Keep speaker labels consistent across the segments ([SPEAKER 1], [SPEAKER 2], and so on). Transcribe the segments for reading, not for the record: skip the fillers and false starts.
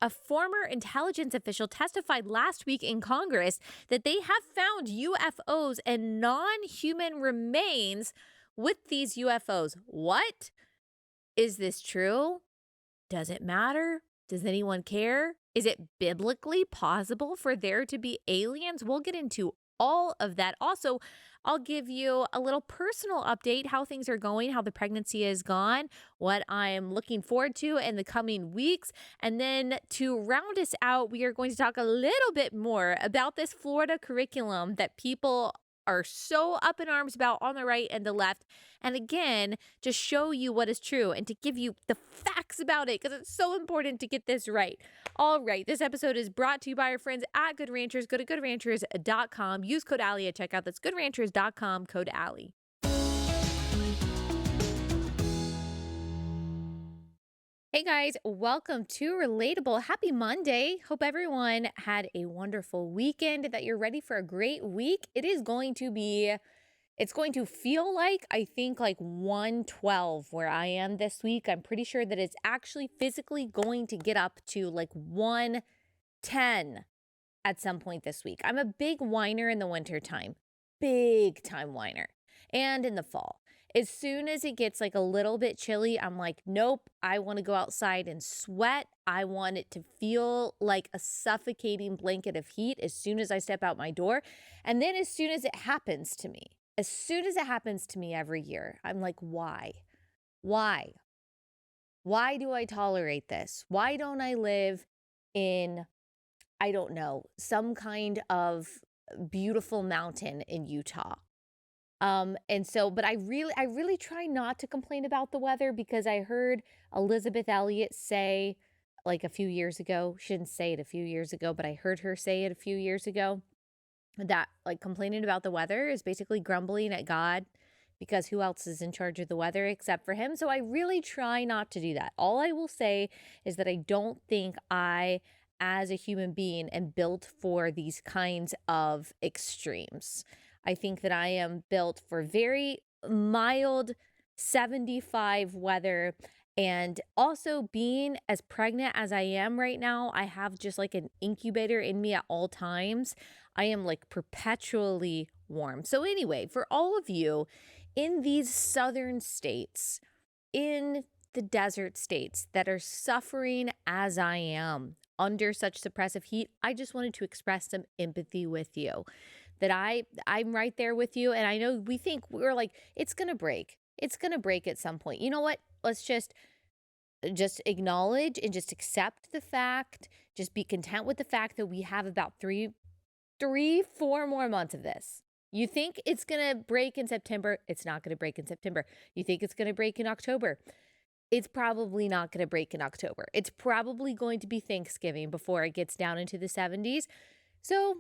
[SPEAKER 1] a former intelligence official testified last week in Congress that they have found UFOs and non-human remains with these UFOs. What? Is this true? Does it matter? Does anyone care? Is it biblically possible for there to be aliens? We'll get into all of that. Also, I'll give you a little personal update, how things are going, how the pregnancy has gone, what I'm looking forward to in the coming weeks. And then to round us out, we are going to talk a little bit more about this Florida curriculum that people are so up in arms about on the right and the left. And again, to show you what is true and to give you the facts about it, because it's so important to get this right. All right, this episode is brought to you by our friends at Good Ranchers. Go to goodranchers.com. Use code Allie at checkout. That's goodranchers.com, code Allie. Hey guys, welcome to Relatable. Happy Monday. Hope everyone had a wonderful weekend, that you're ready for a great week. It's going to feel like, I think, like 112 where I am this week. I'm pretty sure that it's actually physically going to get up to like 110 at some point this week. I'm a big whiner in the wintertime, big time whiner, and in the fall. As soon as it gets like a little bit chilly, I'm like, nope, I want to go outside and sweat. I want it to feel like a suffocating blanket of heat as soon as I step out my door. And then as soon as it happens to me every year, I'm like, why? Why? Why do I tolerate this? Why don't I live in, I don't know, some kind of beautiful mountain in Utah? But I really try not to complain about the weather, because I heard Elizabeth Elliot say like a few years ago, shouldn't say it a few years ago, but I heard her say it a few years ago, that like complaining about the weather is basically grumbling at God, because who else is in charge of the weather except for him? So I really try not to do that. All I will say is that I don't think I, as a human being, am built for these kinds of extremes. I think that I am built for very mild 75 weather. And also, being as pregnant as I am right now, I have just like an incubator in me at all times. I am like perpetually warm. So anyway, for all of you in these southern states, in the desert states that are suffering as I am under such suppressive heat, I just wanted to express some empathy with you. That I'm right there with you. And I know we're like, it's going to break. It's going to break at some point. You know what? Let's just acknowledge and just accept the fact, just be content with the fact that we have about 4 more months of this. You think it's going to break in September? It's not going to break in September. You think it's going to break in October? It's probably not going to break in October. It's probably going to be Thanksgiving before it gets down into the 70s. So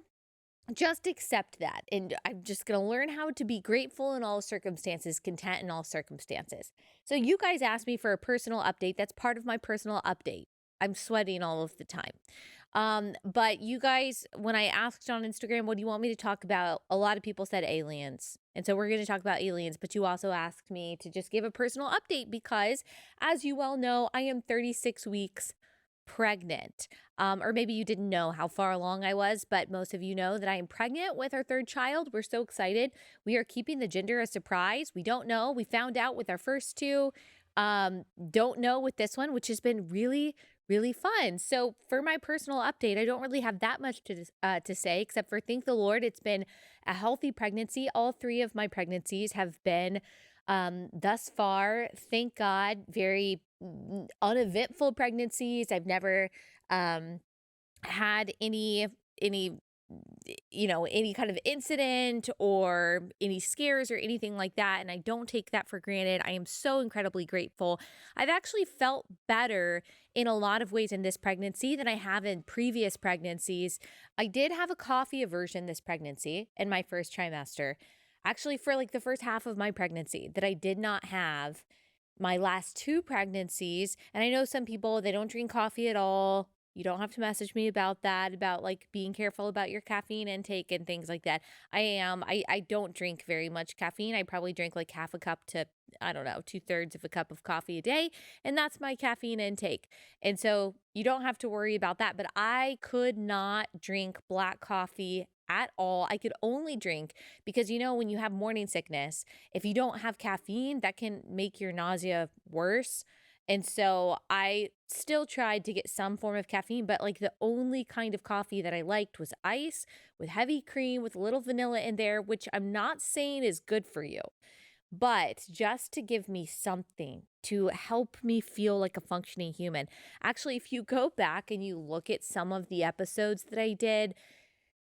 [SPEAKER 1] just accept that. And I'm just going to learn how to be grateful in all circumstances, content in all circumstances. So you guys asked me for a personal update. That's part of my personal update. I'm sweating all of the time. But you guys, when I asked on Instagram, what do you want me to talk about? A lot of people said aliens. And so we're going to talk about aliens, but you also asked me to just give a personal update because, as you well know, I am 36 weeks pregnant. Or maybe you didn't know how far along I was, but most of you know that I am pregnant with our third child. We're so excited. We are keeping the gender a surprise. We don't know. We found out with our first two. Don't know with this one, which has been really, really fun. So for my personal update, I don't really have that much to say, except for thank the Lord, it's been a healthy pregnancy. All 3 of my pregnancies have been thus far, thank God, very uneventful pregnancies. I've never had any kind of incident or any scares or anything like that. And I don't take that for granted. I am so incredibly grateful. I've actually felt better in a lot of ways in this pregnancy than I have in previous pregnancies. I did have a coffee aversion this pregnancy in my first trimester, actually for like the first half of my pregnancy, that I did not have my last 2 pregnancies. And I know some people, they don't drink coffee at all. You don't have to message me about that, about like being careful about your caffeine intake and things like that. I don't drink very much caffeine. I probably drink like half a cup to, I don't know, two-thirds of a cup of coffee a day. And that's my caffeine intake. And so you don't have to worry about that. But I could not drink black coffee at all. I could only drink because, when you have morning sickness, if you don't have caffeine, that can make your nausea worse. And so I still tried to get some form of caffeine, but like the only kind of coffee that I liked was ice with heavy cream with a little vanilla in there, which I'm not saying is good for you, but just to give me something to help me feel like a functioning human. Actually, if you go back and you look at some of the episodes that I did,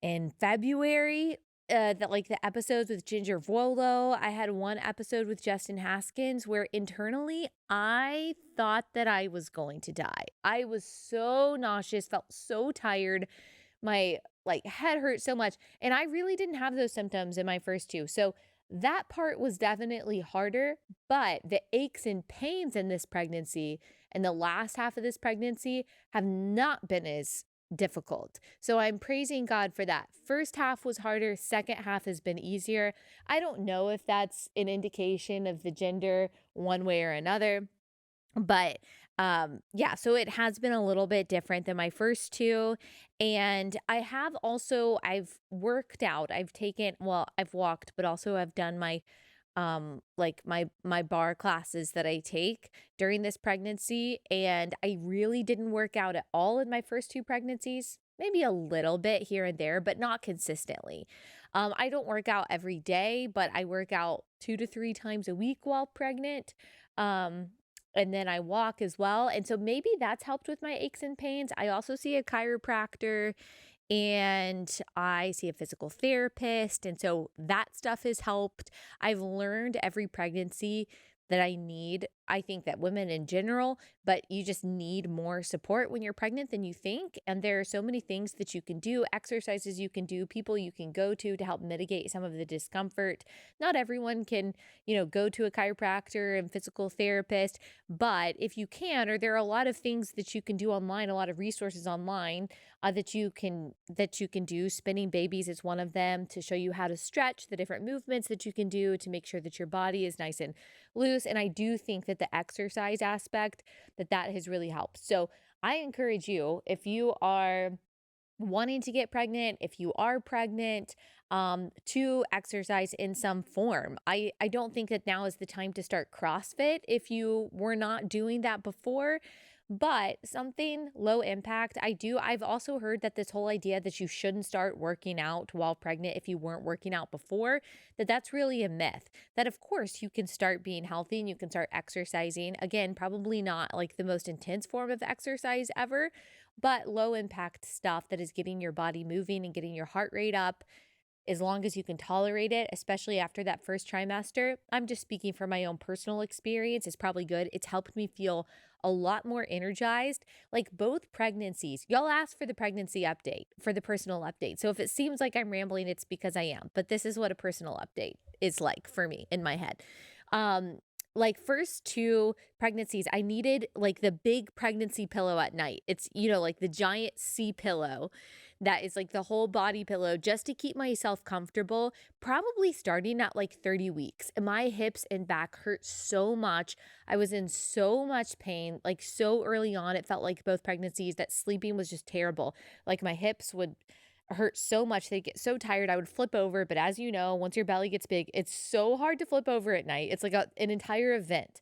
[SPEAKER 1] in February, that like the episodes with Ginger Vuolo. I had one episode with Justin Haskins where internally I thought that I was going to die. I was so nauseous, felt so tired. My like head hurt so much. And I really didn't have those symptoms in my first two. So that part was definitely harder, but the aches and pains in this pregnancy and the last half of this pregnancy have not been as difficult. So I'm praising God for that. First half was harder, second half has been easier. I don't know if that's an indication of the gender one way or another, but yeah, so it has been a little bit different than my first two. And I have also I've worked out. I've walked, but also I've done my like my bar classes that I take during this pregnancy, and I really didn't work out at all in my first two pregnancies. Maybe a little bit here and there, but not consistently. I don't work out every day, but I work out 2 to 3 times a week while pregnant. Um, and then I walk as well. And so maybe that's helped with my aches and pains. I also see a chiropractor and I see a physical therapist. And so that stuff has helped. I've learned every pregnancy that I need. I think that women in general, but you just need more support when you're pregnant than you think. And there are so many things that you can do, exercises you can do, people you can go to help mitigate some of the discomfort. Not everyone can, go to a chiropractor and physical therapist, but if you can, or there are a lot of things that you can do online, a lot of resources online that you can do. Spinning babies is one of them to show you how to stretch, the different movements that you can do to make sure that your body is nice and loose. And I do think that the exercise aspect that has really helped. So I encourage you, if you are wanting to get pregnant, if you are pregnant, to exercise in some form. I don't think that now is the time to start CrossFit if you were not doing that before, but something low impact. I've also heard that this whole idea that you shouldn't start working out while pregnant if you weren't working out before, that's really a myth. That of course you can start being healthy and you can start exercising. Again, probably not like the most intense form of exercise ever, but low impact stuff that is getting your body moving and getting your heart rate up as long as you can tolerate it, especially after that first trimester. I'm just speaking from my own personal experience. It's probably good. It's helped me feel a lot more energized. Like both pregnancies, y'all asked for the pregnancy update, for the personal update. So if it seems like I'm rambling, it's because I am. But this is what a personal update is like for me in my head. Um, like first two pregnancies, I needed like the big pregnancy pillow at night. It's, like the giant C pillow that is like the whole body pillow just to keep myself comfortable, probably starting at like 30 weeks. And my hips and back hurt so much. I was in so much pain, like so early on. It felt like both pregnancies that sleeping was just terrible. Like my hips would hurt so much. They'd get so tired. I would flip over. But as you know, once your belly gets big, it's so hard to flip over at night. It's like an entire event.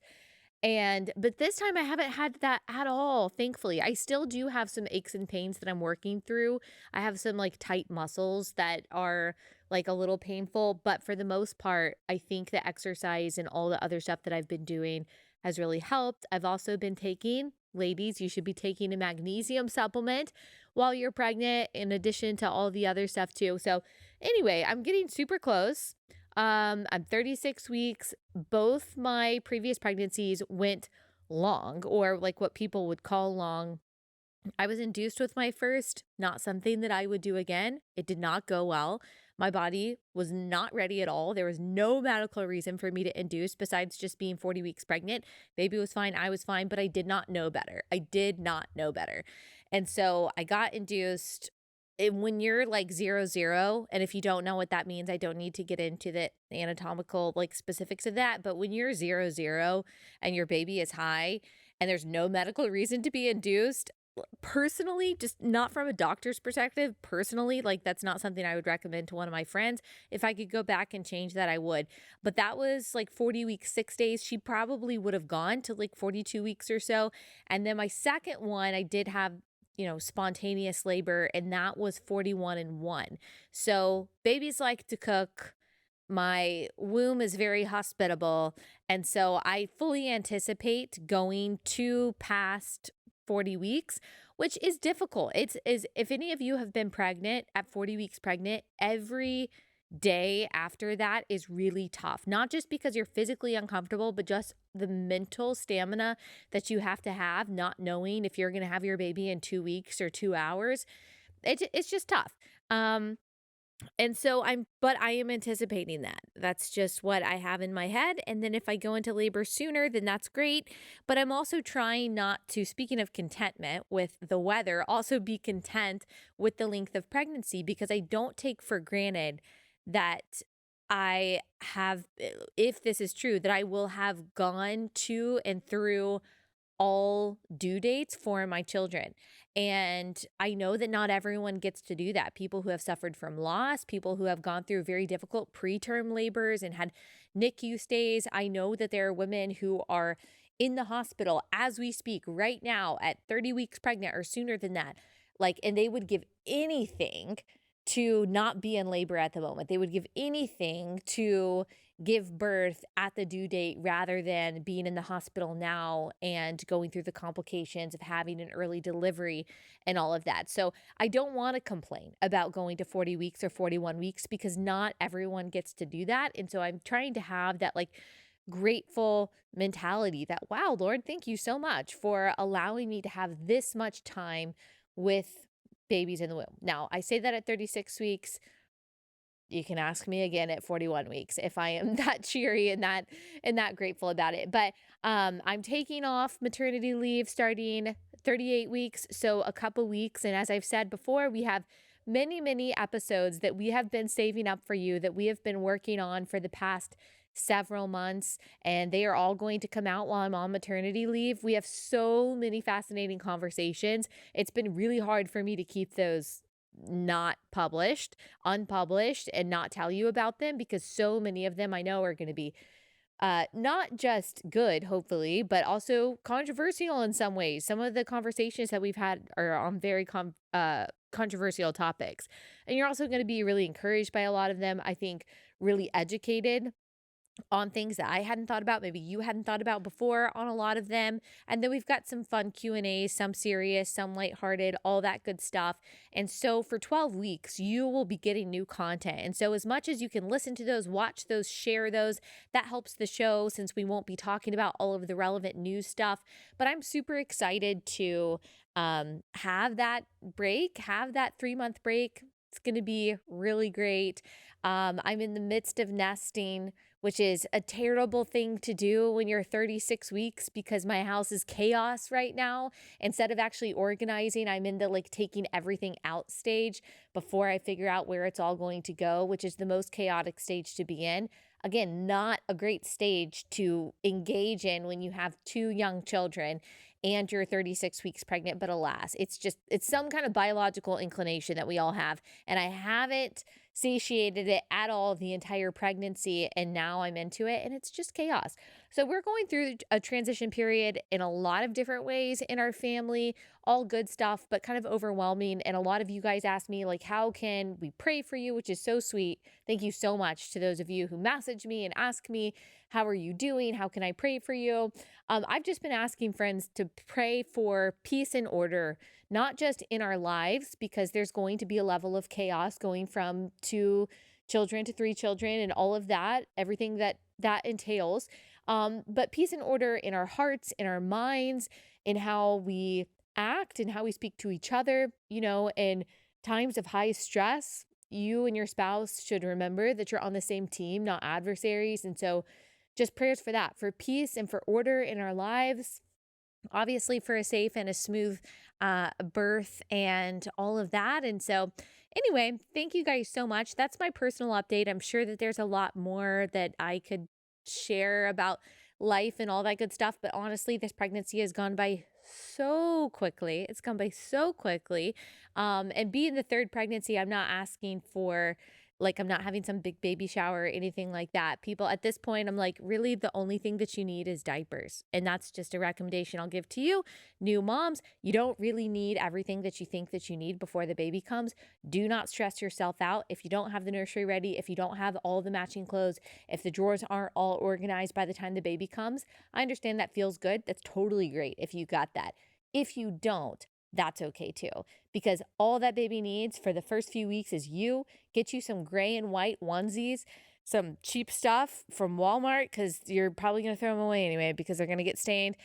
[SPEAKER 1] But this time I haven't had that at all, thankfully. I still do have some aches and pains that I'm working through. I have some like tight muscles that are like a little painful, but for the most part, I think the exercise and all the other stuff that I've been doing has really helped. I've also been taking, ladies, you should be taking a magnesium supplement while you're pregnant, in addition to all the other stuff too. So anyway, I'm getting super close. I'm 36 weeks. Both my previous pregnancies went long, or like what people would call long. I was induced with my first, not something that I would do again. It did not go well. My body was not ready at all. There was no medical reason for me to induce besides just being 40 weeks pregnant. Baby was fine, I was fine, but I did not know better. I did not know better. And so I got induced. And when you're like 0, 0, and if you don't know what that means, I don't need to get into the anatomical like specifics of that. But when you're 0, 0 and your baby is high and there's no medical reason to be induced, personally, just not from a doctor's perspective, personally, like that's not something I would recommend to one of my friends. If I could go back and change that, I would. But that was like 40 weeks, 6 days. She probably would have gone to like 42 weeks or so. And then my second one, I did have, spontaneous labor, and that was 41 and 1. So babies like to cook. My womb is very hospitable. And so I fully anticipate going to past 40 weeks, which is difficult. It's is if any of you have been pregnant at 40 weeks pregnant, every day after that is really tough. Not just because you're physically uncomfortable, but just the mental stamina that you have to have, not knowing if you're going to have your baby in 2 weeks or 2 hours. It's just tough. And so but I am anticipating that. That's just what I have in my head. And then if I go into labor sooner, then that's great. But I'm also trying not to, speaking of contentment with the weather, also be content with the length of pregnancy, because I don't take for granted that I have, if this is true, that I will have gone to and through all due dates for my children. And I know that not everyone gets to do that. People who have suffered from loss, people who have gone through very difficult preterm labors and had NICU stays. I know that there are women who are in the hospital as we speak right now at 30 weeks pregnant or sooner than that. Like, and they would give anything to not be in labor at the moment. They would give anything to give birth at the due date rather than being in the hospital now and going through the complications of having an early delivery and all of that. So I don't want to complain about going to 40 weeks or 41 weeks because not everyone gets to do that. And so I'm trying to have that like grateful mentality that, wow, Lord, thank you so much for allowing me to have this much time with babies in the womb. Now, I say that at 36 weeks. You can ask me again at 41 weeks if I am that cheery and that grateful about it. But I'm taking off maternity leave starting 38 weeks, so a couple weeks. And as I've said before, we have many, many episodes that we have been saving up for you, that we have been working on for the past several months, and they are all going to come out while I'm on maternity leave. We have so many fascinating conversations. It's been really hard for me to keep those not published, unpublished, and not tell you about them, because so many of them I know are going to be not just good, hopefully, but also controversial in some ways. Some of the conversations that we've had are on very controversial topics. And you're also going to be really encouraged by a lot of them, I think, really educated on things that I hadn't thought about, maybe you hadn't thought about before on a lot of them. And then we've got some fun Q&As, some serious, some lighthearted, all that good stuff. And so for 12 weeks, you will be getting new content. And so as much as you can listen to those, watch those, share those, that helps the show since we won't be talking about all of the relevant news stuff. But I'm super excited to have that break, have that 3-month break. It's going to be really great. I'm in the midst of nesting, which is a terrible thing to do when you're 36 weeks because my house is chaos right now. Instead of actually organizing, I'm in the like taking everything out stage before I figure out where it's all going to go, which is the most chaotic stage to be in. Again, not a great stage to engage in when you have 2 young children and you're 36 weeks pregnant, but alas, it's some kind of biological inclination that we all have. And I haven't satiated it at all the entire pregnancy, and now I'm into it and it's just chaos. So we're going through a transition period in a lot of different ways in our family, all good stuff, but kind of overwhelming. And a lot of you guys ask me like, how can we pray for you, which is so sweet. Thank you so much to those of you who message me and ask me, how are you doing? How can I pray for you? I've just been asking friends to pray for peace and order, not just in our lives, because there's going to be a level of chaos going from 2 children to 3 children and all of that, everything that entails. But peace and order in our hearts, in our minds, in how we act and how we speak to each other, in times of high stress. you and your spouse should remember that you're on the same team, not adversaries. And so just prayers for that, for peace and for order in our lives, obviously for a safe and a smooth birth and all of that. And so, anyway, thank you guys so much. That's my personal update. I'm sure that there's a lot more that I could share about life and all that good stuff. But honestly, this pregnancy has gone by so quickly. It's gone by so quickly. And being the third pregnancy, I'm not asking for, like, I'm not having some big baby shower or anything like that. People at this point, I'm like, really, the only thing that you need is diapers. And that's just a recommendation I'll give to you. New moms, you don't really need everything that you think that you need before the baby comes. Do not stress yourself out. If you don't have the nursery ready, if you don't have all the matching clothes, if the drawers aren't all organized by the time the baby comes, I understand that feels good. That's totally great if you got that. If you don't, that's okay too, because all that baby needs for the first few weeks is you. Get you some gray and white onesies, some cheap stuff from Walmart, because you're probably going to throw them away anyway because they're going to get stained.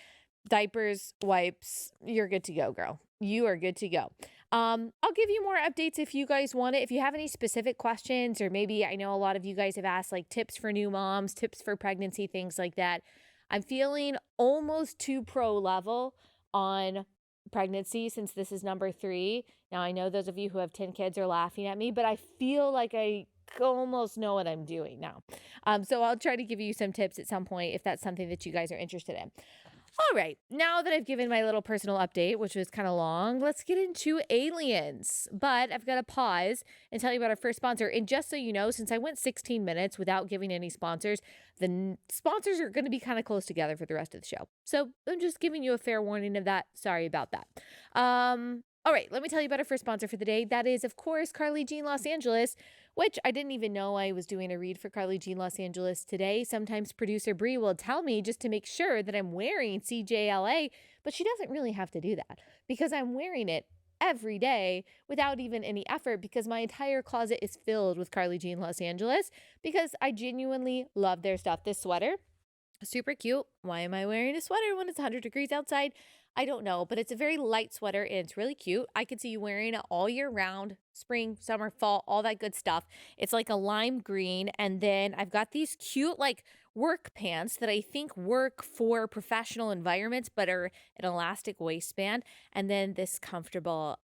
[SPEAKER 1] Diapers, wipes, you're good to go, girl. You are good to go. I'll give you more updates if you guys want it. If you have any specific questions, or maybe I know a lot of you guys have asked like tips for new moms, tips for pregnancy, things like that. I'm feeling almost too pro level on pregnancy since this is number 3. Now, I know those of you who have 10 kids are laughing at me, but I feel like I almost know what I'm doing now. So I'll try to give you some tips at some point if that's something that you guys are interested in. All right, now that I've given my little personal update, which was kind of long, let's get into aliens. But I've got to pause and tell you about our first sponsor. And just so you know, since I went 16 minutes without giving any sponsors, the sponsors are going to be kind of close together for the rest of the show. So I'm just giving you a fair warning of that. Sorry about that. All right, let me tell you about our first sponsor for the day. That is, of course, Carly Jean Los Angeles, which I didn't even know I was doing a read for Carly Jean Los Angeles today. Sometimes producer Bree will tell me just to make sure that I'm wearing CJLA, but she doesn't really have to do that because I'm wearing it every day without even any effort, because my entire closet is filled with Carly Jean Los Angeles because I genuinely love their stuff. This sweater, super cute. Why am I wearing a sweater when it's 100 degrees outside? I don't know, but it's a very light sweater and it's really cute. I could see you wearing it all year round, spring, summer, fall, all that good stuff. It's like a lime green. And then I've got these cute like work pants that I think work for professional environments, but are an elastic waistband. And then this comfortable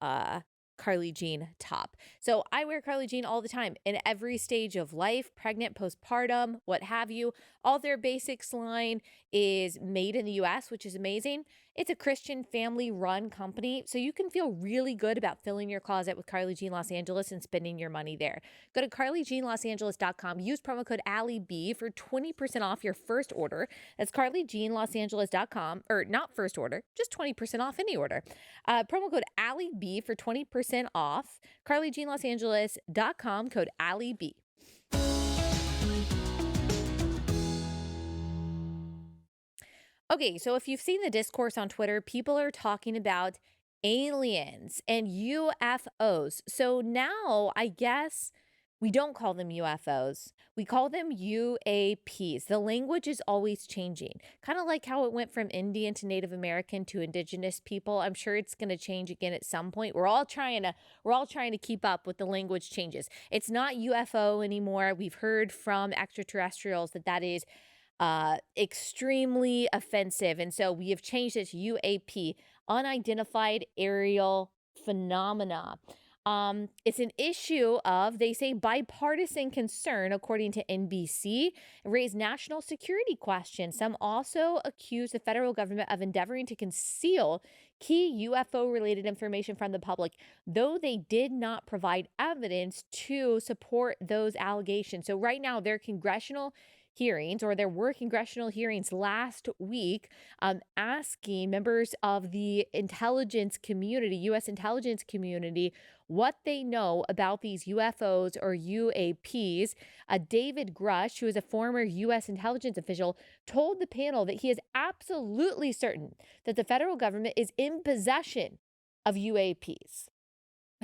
[SPEAKER 1] Carly Jean top. So I wear Carly Jean all the time in every stage of life, pregnant, postpartum, what have you. All their basics line is made in the US, which is amazing. It's a Christian family run company, so you can feel really good about filling your closet with Carly Jean Los Angeles and spending your money there. Go to carlyjeanlosangeles.com, use promo code AllieB for 20% off your first order. That's carlyjeanlosangeles.com, or not first order, just 20% off any order. Promo code AllieB for 20% off, carlyjeanlosangeles.com, code AllieB. Okay, so if you've seen the discourse on Twitter, people are talking about aliens and UFOs. So now I guess we don't call them UFOs. We call them UAPs. The language is always changing. Kind of like how it went from Indian to Native American to indigenous people. I'm sure it's going to change again at some point. We're all trying to keep up with the language changes. It's not UFO anymore. We've heard from extraterrestrials that is extremely offensive. And so we have changed it to UAP, unidentified aerial phenomena. It's an issue of, they say, bipartisan concern, according to NBC, raise national security questions. Some also accuse the federal government of endeavoring to conceal key UFO-related information from the public, though they did not provide evidence to support those allegations. So right now, there are congressional hearings, or there were congressional hearings last week, asking members of the intelligence community, U.S. intelligence community, what they know about these UFOs or UAPs. David Grush, who is a former U.S. intelligence official, told the panel that he is absolutely certain that the federal government is in possession of UAPs.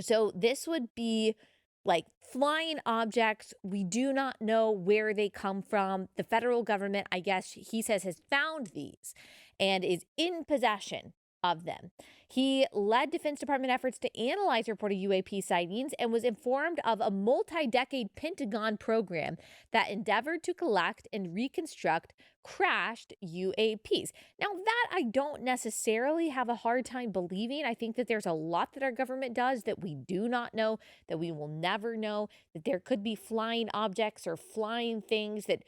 [SPEAKER 1] So this would be like flying objects. We do not know where they come from. The federal government, I guess he says, has found these and is in possession of them. He led Defense Department efforts to analyze reported UAP sightings and was informed of a multi-decade Pentagon program that endeavored to collect and reconstruct crashed UAPs. Now, that I don't necessarily have a hard time believing. I think that there's a lot that our government does that we do not know, that we will never know, that there could be flying objects or flying things that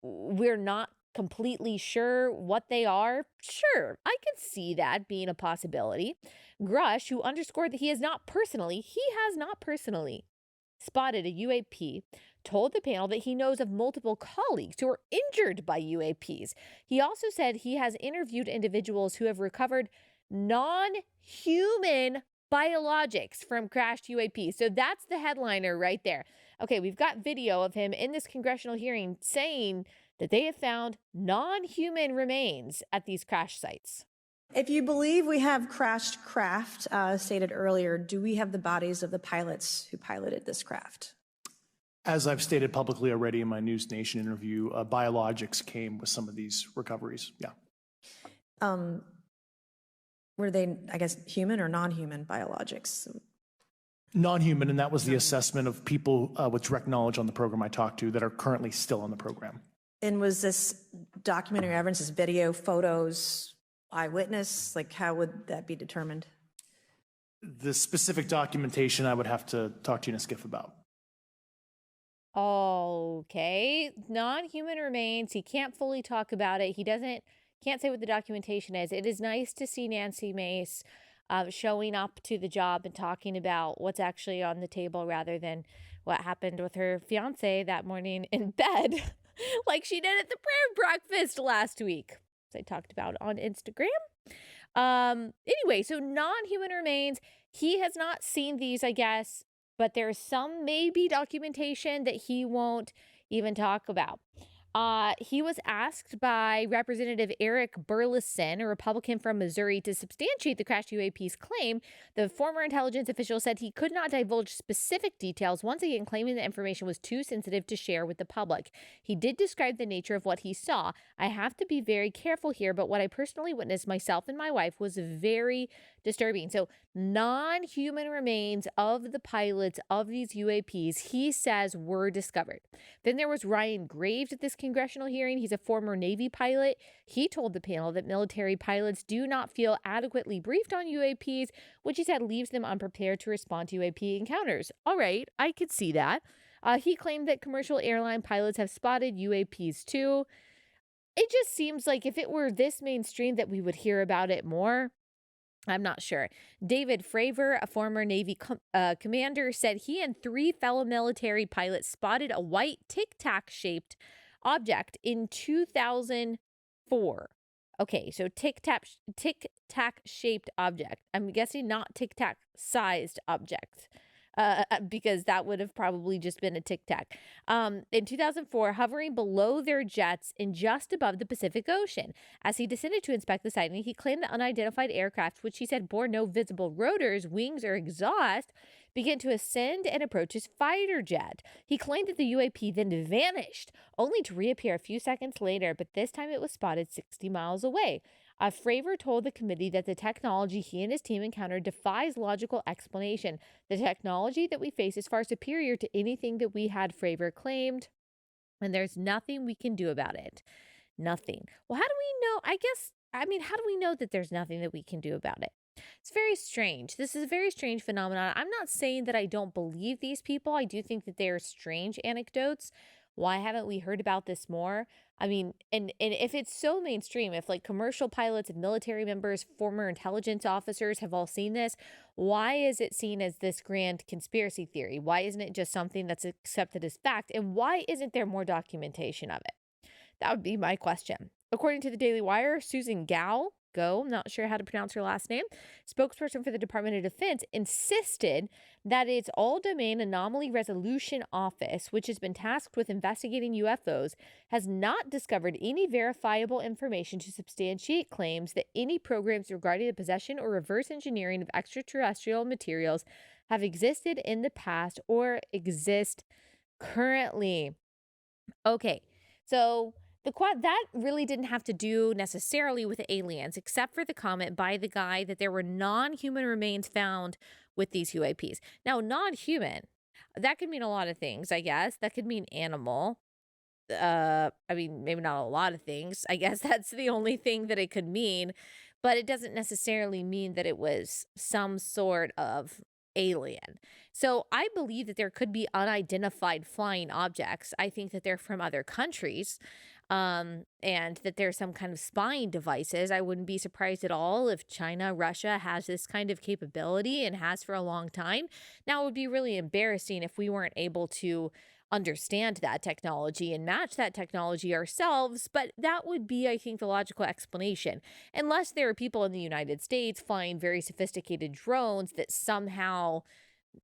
[SPEAKER 1] we're not completely sure what they are. Sure, I can see that being a possibility. Grush, who underscored that he has not personally spotted a UAP, told the panel that he knows of multiple colleagues who are injured by UAPs. He also said he has interviewed individuals who have recovered non-human biologics from crashed UAPs. So that's the headliner right there. Okay, we've got video of him in this congressional hearing saying that they have found non-human remains at these crash sites.
[SPEAKER 2] If you believe we have crashed craft, stated earlier, do we have the bodies of the pilots who piloted this craft?
[SPEAKER 3] As I've stated publicly already in my News Nation interview, biologics came with some of these recoveries. Yeah.
[SPEAKER 2] Were they, I guess, human or non-human biologics?
[SPEAKER 3] Non-human, and that was the assessment of people with direct knowledge on the program I talked to that are currently still on the program.
[SPEAKER 2] And was this documentary evidence, this video, photos, eyewitness? Like, how would that be determined?
[SPEAKER 3] The specific documentation I would have to talk to you in a skiff about.
[SPEAKER 1] Okay. Non-human remains. He can't fully talk about it. Can't say what the documentation is. It is nice to see Nancy Mace showing up to the job and talking about what's actually on the table rather than what happened with her fiance that morning in bed, like she did at the prayer breakfast last week, as I talked about on Instagram. Anyway, so non-human remains. He has not seen these, I guess, but there's some maybe documentation that he won't even talk about. He was asked by Representative Eric Burleson, a Republican from Missouri, to substantiate the crashed UAP's claim. The former intelligence official said he could not divulge specific details, once again claiming the information was too sensitive to share with the public. He did describe the nature of what he saw. I have to be very careful here, but what I personally witnessed myself and my wife was very disturbing. So non-human remains of the pilots of these UAPs, he says, were discovered. Then there was Ryan Graves at this congressional hearing. He's a former Navy pilot. He told the panel that military pilots do not feel adequately briefed on UAPs, which he said leaves them unprepared to respond to UAP encounters. All right, I could see that. He claimed that commercial airline pilots have spotted UAPs too. It just seems like if it were this mainstream that we would hear about it more. I'm not sure. David Fravor, a former Navy commander, said he and 3 fellow military pilots spotted a white tic-tac shaped object in 2004. Okay, so tic-tac shaped object. I'm guessing not tic-tac sized object. Because that would have probably just been a tic-tac. In 2004, hovering below their jets and just above the Pacific Ocean. As he descended to inspect the sighting, he claimed the unidentified aircraft, which he said bore no visible rotors, wings, or exhaust, began to ascend and approach his fighter jet. He claimed that the UAP then vanished, only to reappear a few seconds later, but this time it was spotted 60 miles away. Fravor told the committee that the technology he and his team encountered defies logical explanation. The technology that we face is far superior to anything that we had, Fravor claimed, and there's nothing we can do about it. Nothing. Well, how do we know? How do we know that there's nothing that we can do about it? It's very strange. This is a very strange phenomenon. I'm not saying that I don't believe these people. I do think that they're strange anecdotes. Why haven't we heard about this more? I mean, and if it's so mainstream, if like commercial pilots and military members, former intelligence officers have all seen this, why is it seen as this grand conspiracy theory? Why isn't it just something that's accepted as fact? And why isn't there more documentation of it? That would be my question. According to the Daily Wire, Susan I'm not sure how to pronounce her last name, spokesperson for the Department of Defense, insisted that its All-Domain Anomaly Resolution Office, which has been tasked with investigating UFOs, has not discovered any verifiable information to substantiate claims that any programs regarding the possession or reverse engineering of extraterrestrial materials have existed in the past or exist currently. Okay, so that really didn't have to do necessarily with aliens, except for the comment by the guy that there were non-human remains found with these UAPs. Now, non-human, that could mean a lot of things, I guess. That could mean animal. I mean, maybe not a lot of things. I guess that's the only thing that it could mean, but it doesn't necessarily mean that it was some sort of alien. So I believe that there could be unidentified flying objects. I think that they're from other countries, and that there's some kind of spying devices. I wouldn't be surprised at all if China, Russia has this kind of capability and has for a long time. Now, it would be really embarrassing if we weren't able to understand that technology and match that technology ourselves, but that would be, I think, the logical explanation. Unless there are people in the United States flying very sophisticated drones that somehow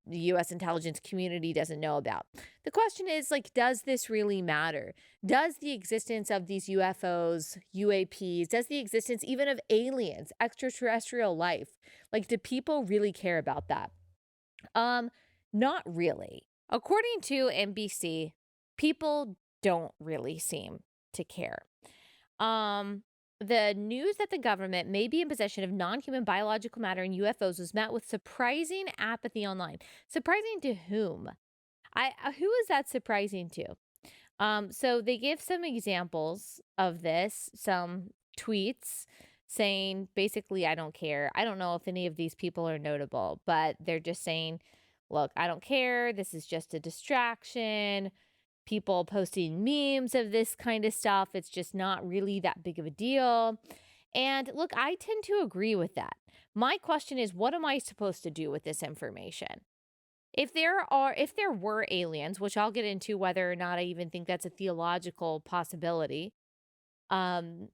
[SPEAKER 1] the US intelligence community doesn't know about. The question is, like, does this really matter? Does the existence of these UFOs, UAPs, does the existence even of aliens, extraterrestrial life, like, do people really care about that? Um, Not really. According to NBC, people don't really seem to care. Um, the news that the government may be in possession of non-human biological matter in UFOs was met with surprising apathy online. Surprising to whom? Who is that surprising to? So they give some examples of this, some tweets saying basically, I don't care. I don't know if any of these people are notable, but they're just saying, look, I don't care. This is just a distraction. People posting memes of this kind of stuff. It's just not really that big of a deal. And look, I tend to agree with that. My question is, what am I supposed to do with this information? If there were aliens, which I'll get into whether or not I even think that's a theological possibility, um,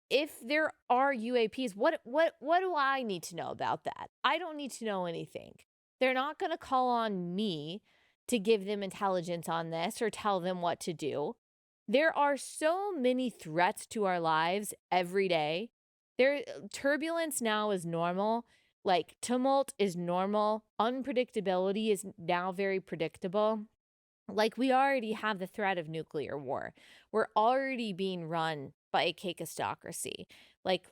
[SPEAKER 1] if there are UAPs, what do I need to know about that? I don't need to know anything. They're not going to call on me to give them intelligence on this or tell them what to do. There are so many threats to our lives every day. Turbulence now is normal. Like, tumult is normal. Unpredictability is now very predictable. Like, we already have the threat of nuclear war. We're already being run by a cakistocracy. Like,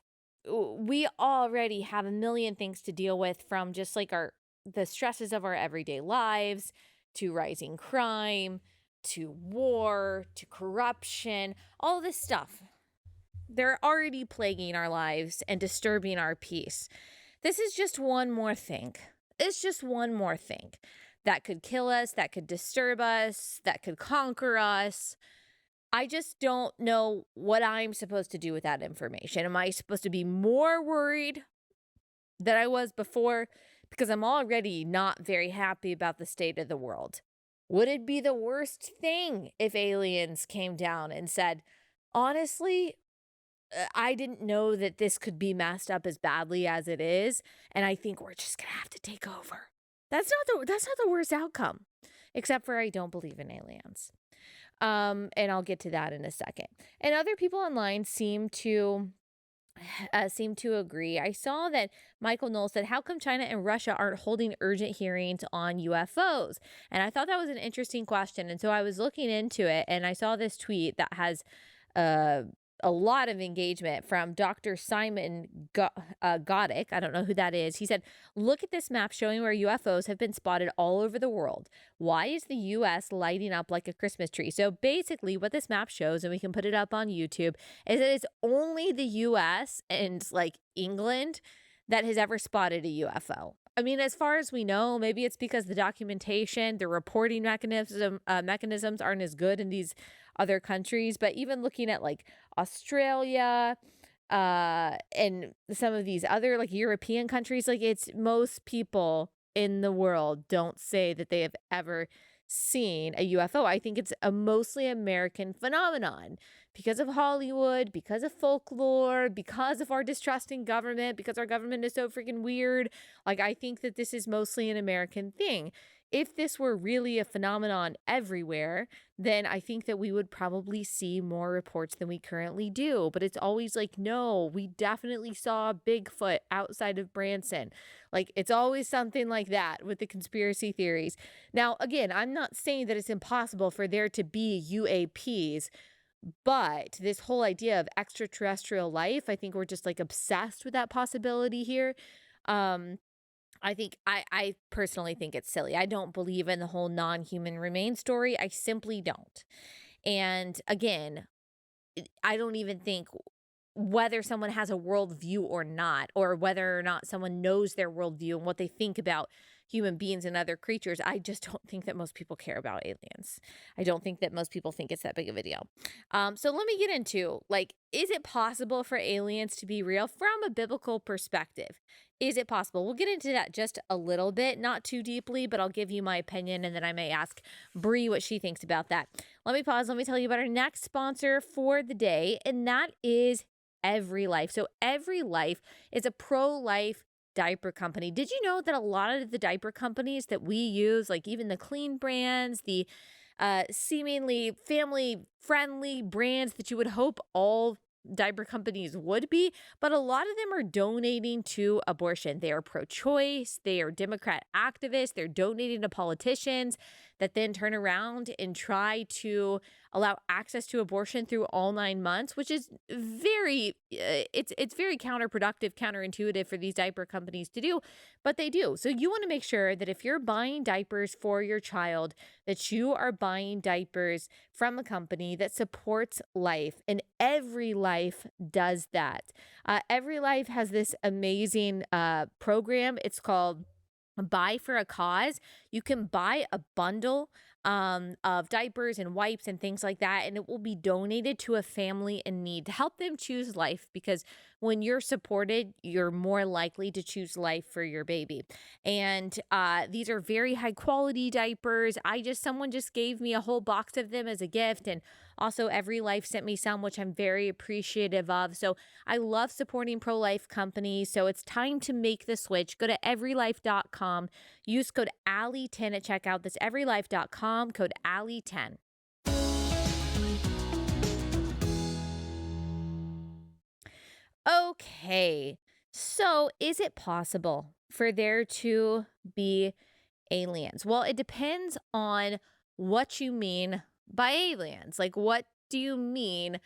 [SPEAKER 1] we already have a million things to deal with, from just like the stresses of our everyday lives, to rising crime, to war, to corruption, all this stuff. They're already plaguing our lives and disturbing our peace. This is just one more thing. It's just one more thing that could kill us, that could disturb us, that could conquer us. I just don't know what I'm supposed to do with that information. Am I supposed to be more worried than I was before? Because I'm already not very happy about the state of the world. Would it be the worst thing if aliens came down and said, honestly, I didn't know that this could be messed up as badly as it is, and I think we're just gonna have to take over. That's not the worst outcome, except for I don't believe in aliens. And I'll get to that in a second. And other people online seem to agree. I saw that Michael Knowles said, how come China and Russia aren't holding urgent hearings on UFOs? And I thought that was an interesting question. And so I was looking into it, and I saw this tweet that has a lot of engagement from Dr. Simon Godick. I don't know who that is. He said, look at this map showing where UFOs have been spotted all over the world. Why is the U.S. lighting up like a Christmas tree? So basically what this map shows, and we can put it up on YouTube, is that it's only the U.S. and like England that has ever spotted a UFO. I mean, as far as we know, maybe it's because the documentation, the reporting mechanisms aren't as good in these other countries. But even looking at like Australia, and some of these other like European countries, like, it's most people in the world don't say that they have ever seen a UFO. I think it's a mostly American phenomenon because of Hollywood, because of folklore, because of our distrust in government, because our government is so freaking weird. Like, I think that this is mostly an American thing. If this were really a phenomenon everywhere, then I think that we would probably see more reports than we currently do. But it's always like, no, we definitely saw Bigfoot outside of Branson. Like, it's always something like that with the conspiracy theories. Now, again, I'm not saying that it's impossible for there to be UAPs, But this whole idea of extraterrestrial life, I think we're just like obsessed with that possibility here. Um, I personally think it's silly. I don't believe in the whole non-human remain story. I simply don't. And again, I don't even think whether someone has a worldview or not, or whether or not someone knows their worldview and what they think about human beings and other creatures. I just don't think that most people care about aliens. I don't think that most people think it's that big of a deal. So let me get into, like, is it possible for aliens to be real from a biblical perspective? Is it possible? We'll get into that just a little bit, not too deeply, but I'll give you my opinion and then I may ask Bree what she thinks about that. Let me pause. Let me tell you about our next sponsor for the day, and that is Every Life. So Every Life is a pro-life diaper company. Did you know that a lot of the diaper companies that we use, like even the clean brands, the seemingly family friendly brands that you would hope all diaper companies would be, but a lot of them are donating to abortion. They are pro choice, they are Democrat activists, they're donating to politicians that then turn around and try to allow access to abortion through all 9 months, which is very it's very counterproductive, counterintuitive for these diaper companies to do, but they do. So you want to make sure that if you're buying diapers for your child, that you are buying diapers from a company that supports life, and Every Life does that. Every Life has this amazing program. It's called Buy for a Cause. You can buy a bundle of diapers and wipes and things like that, and it will be donated to a family in need to help them choose life, because when you're supported, you're more likely to choose life for your baby. And these are very high quality diapers. Someone just gave me a whole box of them as a gift, and also Every Life sent me some, which I'm very appreciative of. So I love supporting pro-life companies. So it's time to make the switch. Go to everylife.com. Use code Allie10 at checkout. That's everylife.com, code Allie10. Okay. So is it possible for there to be aliens? Well, it depends on what you mean by aliens. Like, what do you mean?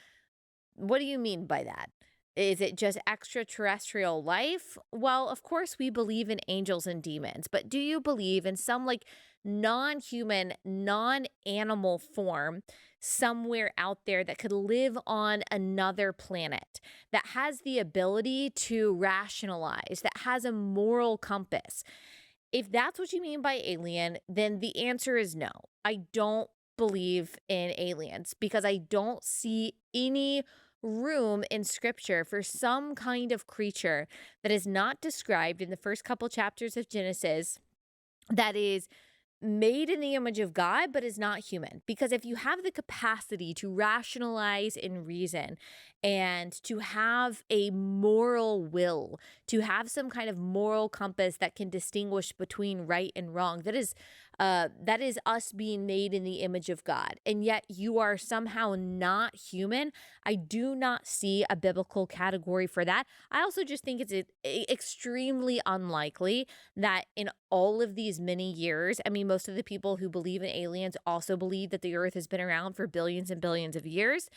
[SPEAKER 1] What do you mean by that? Is it just extraterrestrial life? Well, of course, we believe in angels and demons, but do you believe in some like non human, non animal form somewhere out there that could live on another planet, that has the ability to rationalize, that has a moral compass? If that's what you mean by alien, then the answer is no. I don't believe in aliens because I don't see any room in scripture for some kind of creature that is not described in the first couple chapters of Genesis, that is made in the image of God, but is not human. Because if you have the capacity to rationalize and reason, and to have a moral will, to have some kind of moral compass that can distinguish between right and wrong, that is us being made in the image of God. And yet you are somehow not human. I do not see a biblical category for that. I also just think it's extremely unlikely that in all of these many years, I mean, most of the people who believe in aliens also believe that the earth has been around for billions and billions of years.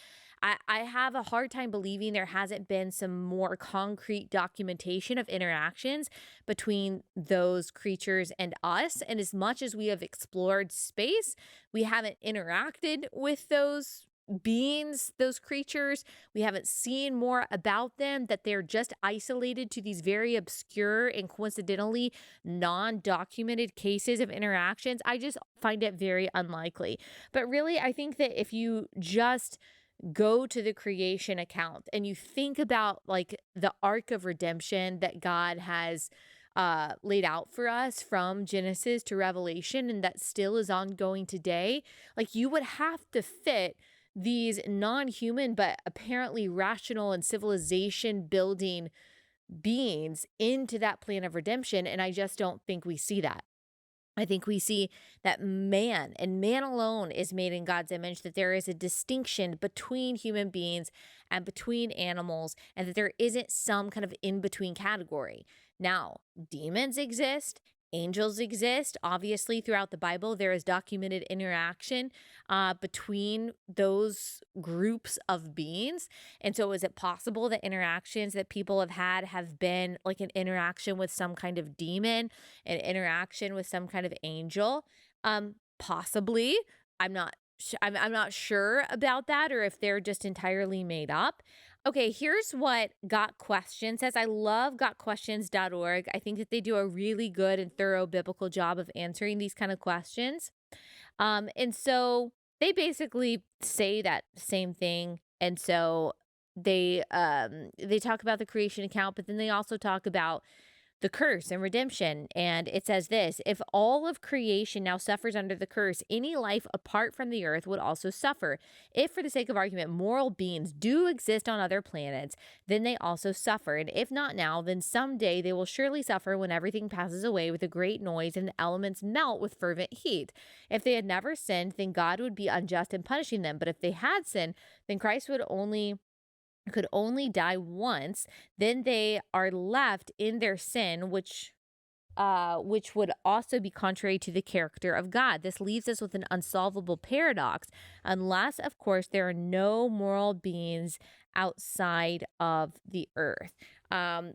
[SPEAKER 1] I have a hard time believing there hasn't been some more concrete documentation of interactions between those creatures and us. And as much as we have explored space, we haven't interacted with those beings, those creatures. We haven't seen more about them, that they're just isolated to these very obscure and coincidentally non-documented cases of interactions. I just find it very unlikely. But really, I think that if you just go to the creation account and you think about like the arc of redemption that God has laid out for us from Genesis to Revelation, and that still is ongoing today, like you would have to fit these non-human but apparently rational and civilization building beings into that plan of redemption. And I just don't think we see that. I think we see that man and man alone is made in God's image, that there is a distinction between human beings and between animals, and that there isn't some kind of in between category. Now, demons exist, angels exist. Obviously, throughout the Bible, there is documented interaction between those groups of beings. And so, is it possible that interactions that people have been like an interaction with some kind of demon, an interaction with some kind of angel? Possibly. I'm not. I'm not sure about that, or if they're just entirely made up. Okay, here's what Got Questions says. I love gotquestions.org. I think that they do a really good and thorough biblical job of answering these kind of questions. And so they basically say that same thing. And so they talk about the creation account, but then they also talk about the curse and redemption. And it says this: if all of creation now suffers under the curse, any life apart from the earth would also suffer. If, for the sake of argument, moral beings do exist on other planets, then they also suffer. And if not now, then someday they will surely suffer when everything passes away with a great noise and the elements melt with fervent heat. If they had never sinned, then God would be unjust in punishing them. But if they had sinned, then Christ could only die once. Then they are left in their sin, which would also be contrary to the character of God. This leaves us with an unsolvable paradox, unless, of course, there are no moral beings outside of the earth. And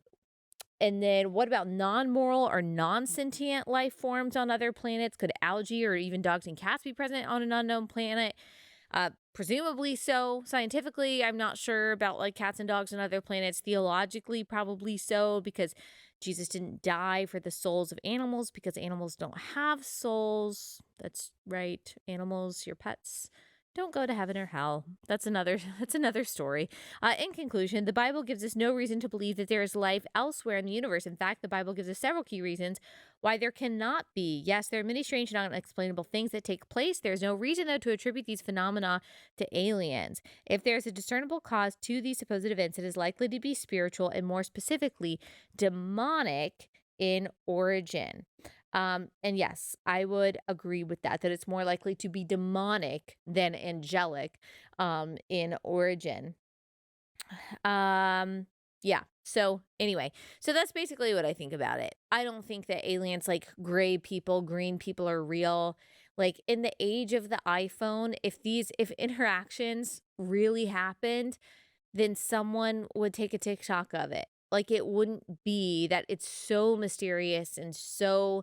[SPEAKER 1] then what about non-moral or non-sentient life forms on other planets? Could algae or even dogs and cats be present on an unknown planet? Presumably so. Scientifically, I'm not sure about like cats and dogs on other planets. Theologically, probably so, because Jesus didn't die for the souls of animals, because animals don't have souls. That's right. Animals, your pets, don't go to heaven or hell. That's another story. In conclusion, the Bible gives us no reason to believe that there is life elsewhere in the universe. In fact, the Bible gives us several key reasons why there cannot be. Yes, there are many strange and unexplainable things that take place. There's no reason, though, to attribute these phenomena to aliens. If there's a discernible cause to these supposed events, it is likely to be spiritual and more specifically demonic in origin. And yes, I would agree with that it's more likely to be demonic than angelic in origin. Yeah. So anyway, so that's basically what I think about it. I don't think that aliens like gray people, green people are real. Like in the age of the iPhone, if interactions really happened, then someone would take a TikTok of it. Like it wouldn't be that it's so mysterious and so,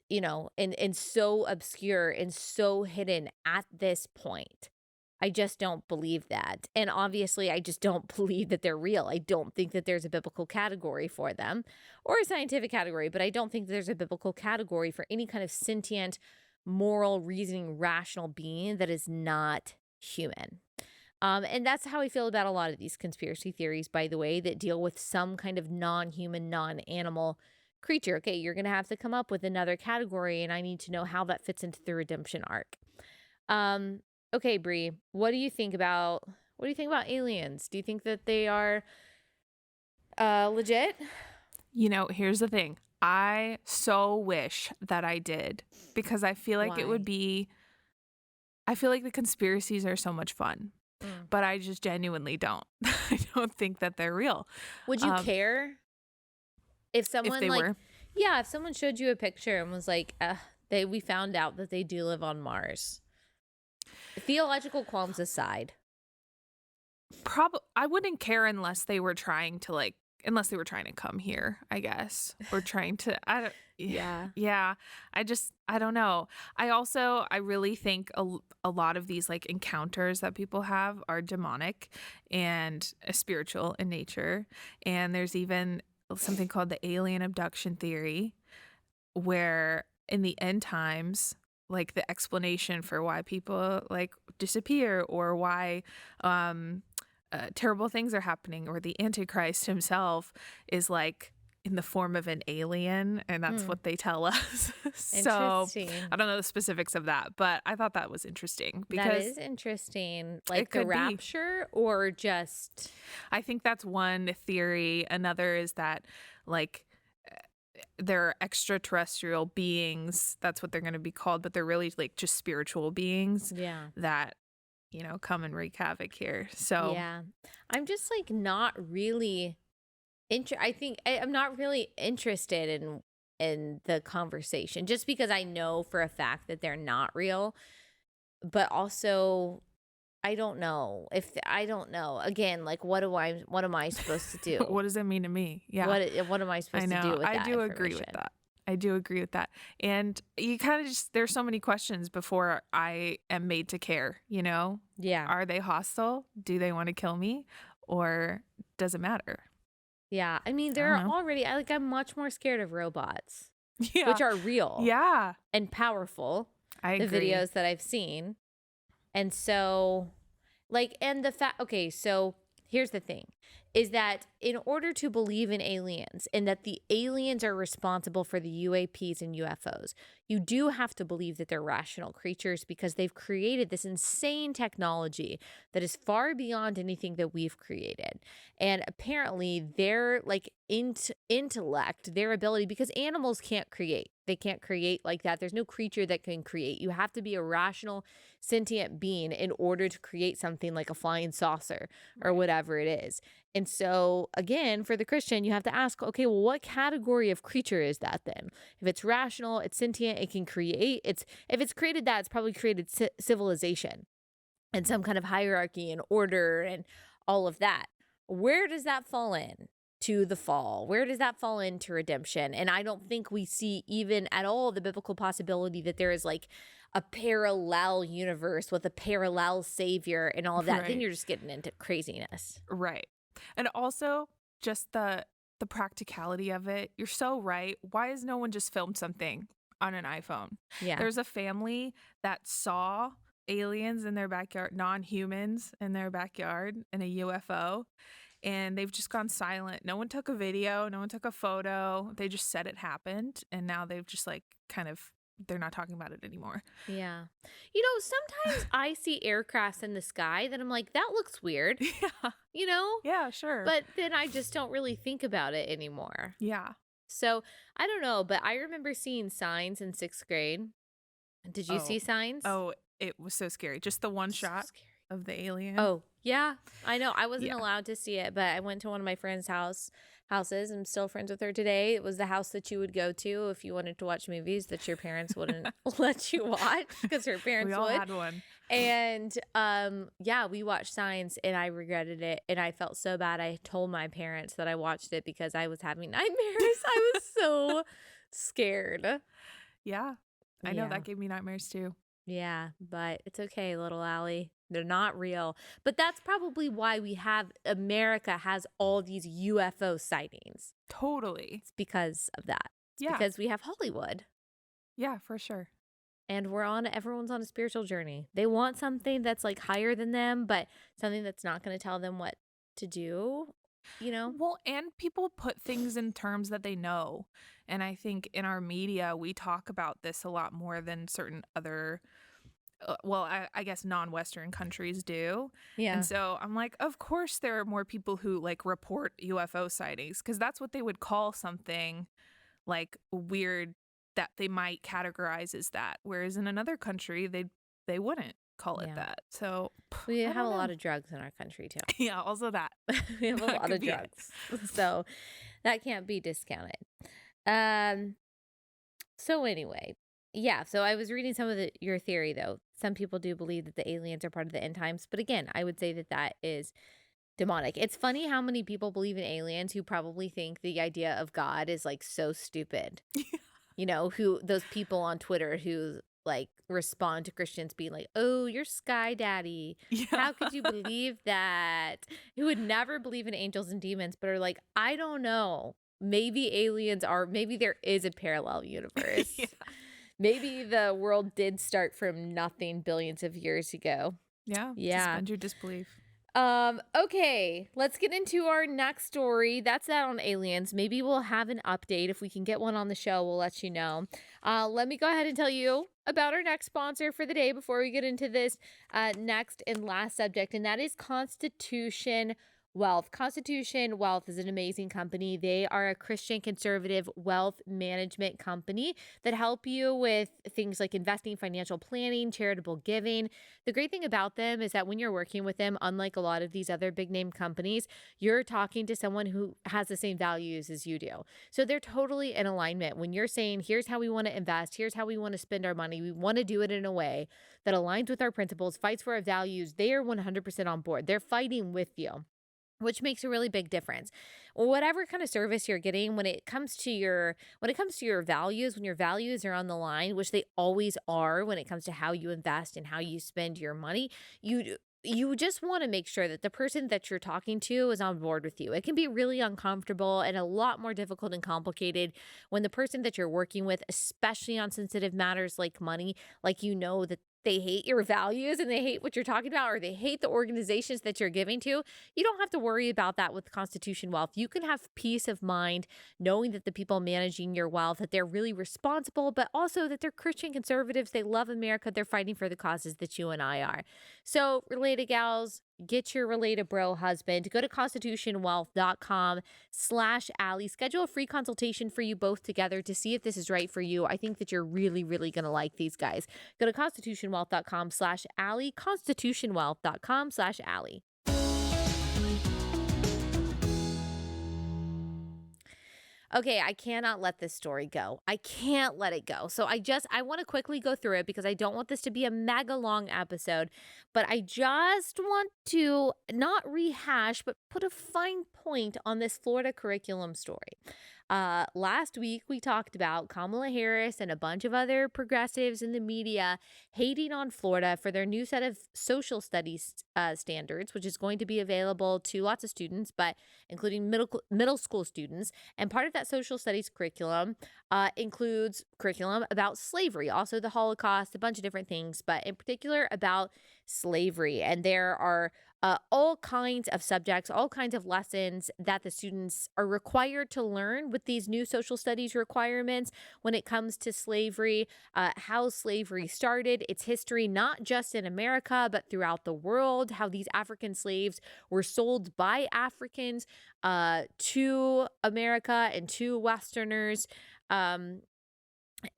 [SPEAKER 1] and so obscure and so hidden at this point. I just don't believe that. And obviously, I just don't believe that they're real. I don't think that there's a biblical category for them or a scientific category, but I don't think there's a biblical category for any kind of sentient, moral, reasoning, rational being that is not human. And that's how I feel about a lot of these conspiracy theories, by the way, that deal with some kind of non-human, non-animal creature. Okay, you're going to have to come up with another category, and I need to know how that fits into the redemption arc. Okay, Bree, what do you think about aliens? Do you think that they are legit?
[SPEAKER 4] Here's the thing. I so wish that I did, because I feel like it would be, I feel like the conspiracies are so much fun, but I just genuinely don't. I don't think that they're real.
[SPEAKER 1] Would you care if someone if someone showed you a picture and was like, we found out that they do live on Mars? Theological qualms aside.
[SPEAKER 4] I wouldn't care unless they were trying to come here, I guess, or trying to, Yeah. I don't know. I really think a lot of these like encounters that people have are demonic and spiritual in nature. And there's even something called the alien abduction theory, where in the end times, like the explanation for why people like disappear or why terrible things are happening, or the Antichrist himself is like in the form of an alien, and that's what they tell us. So I don't know the specifics of that, but I thought that was interesting. Because
[SPEAKER 1] that is interesting. Like the rapture, or just...
[SPEAKER 4] I think that's one theory. Another is that like they're extraterrestrial beings. That's what they're going to be called, but they're really like just spiritual beings that, come and wreak havoc here. So
[SPEAKER 1] yeah, I'm just like not really I think I'm not really interested in in the conversation, just because I know for a fact that they're not real. But also, I don't know I don't know. Again, like what am I supposed to do?
[SPEAKER 4] What does that mean to me? Yeah.
[SPEAKER 1] What am I
[SPEAKER 4] I
[SPEAKER 1] supposed to do
[SPEAKER 4] know.
[SPEAKER 1] with
[SPEAKER 4] I
[SPEAKER 1] that
[SPEAKER 4] do agree with
[SPEAKER 1] information?
[SPEAKER 4] that. I do agree with that. And you kind of just, there's so many questions before I am made to care, you know?
[SPEAKER 1] Yeah.
[SPEAKER 4] Are they hostile? Do they want to kill me? Or does it matter?
[SPEAKER 1] Yeah. I mean,
[SPEAKER 4] I
[SPEAKER 1] there
[SPEAKER 4] don't
[SPEAKER 1] are
[SPEAKER 4] know.
[SPEAKER 1] already, I'm much more scared of robots,
[SPEAKER 4] Yeah.
[SPEAKER 1] which are real
[SPEAKER 4] Yeah.
[SPEAKER 1] and powerful.
[SPEAKER 4] I
[SPEAKER 1] The
[SPEAKER 4] agree.
[SPEAKER 1] videos that I've seen. And so, like, and the fact, okay, so here's the thing is that in order to believe in aliens and that the aliens are responsible for the UAPs and UFOs, you do have to believe that they're rational creatures because they've created this insane technology that is far beyond anything that we've created. And apparently, their like intellect, their ability, because animals can't create. They can't create like that. There's no creature that can create. You have to be a rational, sentient being in order to create something like a flying saucer or whatever it is. And so, again, for the Christian, you have to ask, okay, well, what category of creature is that then? If it's rational, it's sentient, it can create. If it's created that, it's probably created civilization and some kind of hierarchy and order and all of that. Where does that fall in to the fall? Where does that fall into redemption? And I don't think we see even at all the biblical possibility that there is like a parallel universe with a parallel savior and all of that. Then
[SPEAKER 4] Right.
[SPEAKER 1] you're just getting into craziness.
[SPEAKER 4] Right. And also just the practicality of it. You're so right. Why has no one just filmed something on an iPhone?
[SPEAKER 1] Yeah.
[SPEAKER 4] There's a family that saw aliens in their backyard, non-humans in their backyard in a UFO, and they've just gone silent. No one took a video, no one took a photo. They just said it happened, and now they've just like kind of, they're not talking about it anymore.
[SPEAKER 1] Yeah. You know, sometimes I see aircrafts in the sky that I'm like, that looks weird,
[SPEAKER 4] Yeah.
[SPEAKER 1] you know?
[SPEAKER 4] Yeah, sure.
[SPEAKER 1] But then I just don't really think about it anymore.
[SPEAKER 4] yeah.
[SPEAKER 1] So I don't know, but I remember seeing Signs in 6th grade. Did you see Signs?
[SPEAKER 4] Oh, it was so scary. Just the one
[SPEAKER 1] So
[SPEAKER 4] shot
[SPEAKER 1] scary.
[SPEAKER 4] of the alien.
[SPEAKER 1] Oh, yeah. I know. I wasn't
[SPEAKER 4] Yeah.
[SPEAKER 1] allowed to see it, but I went to one of my friend's houses. I'm still friends with her today. It was the house that you would go to if you wanted to watch movies that your parents wouldn't let you watch because her parents
[SPEAKER 4] We all
[SPEAKER 1] would.
[SPEAKER 4] had one.
[SPEAKER 1] And yeah, we watched Signs and I regretted it. And I felt so bad. I told my parents that I watched it because I was having nightmares. I was so scared.
[SPEAKER 4] Yeah. I know
[SPEAKER 1] Yeah.
[SPEAKER 4] that gave me nightmares too.
[SPEAKER 1] Yeah, but it's okay, little Allie. They're not real. But that's probably why America has all these UFO sightings.
[SPEAKER 4] Totally.
[SPEAKER 1] It's because of that. It's
[SPEAKER 4] Yeah.
[SPEAKER 1] because we have Hollywood
[SPEAKER 4] Yeah, for sure.
[SPEAKER 1] and everyone's on a spiritual journey. They want something that's like higher than them, but something that's not going to tell them what to do, you know?
[SPEAKER 4] Well, and people put things in terms that they know. And I think in our media, we talk about this a lot more than certain other, I guess non-Western countries do.
[SPEAKER 1] Yeah.
[SPEAKER 4] And so I'm like, of course there are more people who like report UFO sightings because that's what they would call something like weird that they might categorize as that. Whereas in another country, they wouldn't call it
[SPEAKER 1] Yeah.
[SPEAKER 4] that. So
[SPEAKER 1] We
[SPEAKER 4] I
[SPEAKER 1] have a
[SPEAKER 4] don't
[SPEAKER 1] lot
[SPEAKER 4] know.
[SPEAKER 1] of drugs in our country too.
[SPEAKER 4] Yeah, also that.
[SPEAKER 1] We have a
[SPEAKER 4] That
[SPEAKER 1] lot
[SPEAKER 4] could
[SPEAKER 1] of
[SPEAKER 4] be it.
[SPEAKER 1] drugs. So that can't be discounted. So anyway, yeah, so I was reading some of your theory though. Some people do believe that the aliens are part of the end times, but again, I would say that is demonic. It's funny how many people believe in aliens who probably think the idea of God is like so stupid. You know, who those people on Twitter who like respond to Christians being like, "Oh, you're Sky Daddy.
[SPEAKER 4] Yeah.
[SPEAKER 1] How could you believe that?" Who would never believe in angels and demons, but are like, "I don't know. Maybe there is a parallel universe.
[SPEAKER 4] Yeah.
[SPEAKER 1] Maybe the world did start from nothing billions of years ago."
[SPEAKER 4] Yeah.
[SPEAKER 1] Yeah.
[SPEAKER 4] Suspend your disbelief.
[SPEAKER 1] Okay, let's get into our next story. That's that on aliens. Maybe we'll have an update. If we can get one on the show, we'll let you know. Let me go ahead and tell you about our next sponsor for the day before we get into this next and last subject, and that is Constitution Wealth. Constitution Wealth is an amazing company. They are a Christian conservative wealth management company that help you with things like investing, financial planning, charitable giving. The great thing about them is that when you're working with them, unlike a lot of these other big name companies, you're talking to someone who has the same values as you do. So they're totally in alignment. When you're saying, here's how we want to invest, here's how we want to spend our money, we want to do it in a way that aligns with our principles, fights for our values, they are 100% on board. They're fighting with you, which makes a really big difference. Whatever kind of service you're getting, when it comes to your values, when your values are on the line, which they always are when it comes to how you invest and how you spend your money, you just want to make sure that the person that you're talking to is on board with you. It can be really uncomfortable and a lot more difficult and complicated when the person that you're working with, especially on sensitive matters like money, like that they hate your values and they hate what you're talking about, or they hate the organizations that you're giving to. You don't have to worry about that with Constitution Wealth. You can have peace of mind knowing that the people managing your wealth, that they're really responsible, but also that they're Christian conservatives. They love America. They're fighting for the causes that you and I are. So, related gals, get your related bro husband. Go to constitutionwealth.com/Allie. Schedule a free consultation for you both together to see if this is right for you. I think that you're really, really going to like these guys. Go to constitutionwealth.com/Allie. Constitutionwealth.com/Allie. Okay, I cannot let this story go. I can't let it go. So I want to quickly go through it because I don't want this to be a mega long episode, but I just want to not rehash, but put a fine point on this Florida curriculum story. Last week we talked about Kamala Harris and a bunch of other progressives in the media hating on Florida for their new set of social studies standards, which is going to be available to lots of students, but including middle school students. And part of that social studies curriculum includes curriculum about slavery, also the Holocaust, a bunch of different things, but in particular about slavery. And there are all kinds of subjects, all kinds of lessons that the students are required to learn with these new social studies requirements when it comes to slavery, how slavery started, its history, not just in America, but throughout the world, how these African slaves were sold by Africans to America and to Westerners.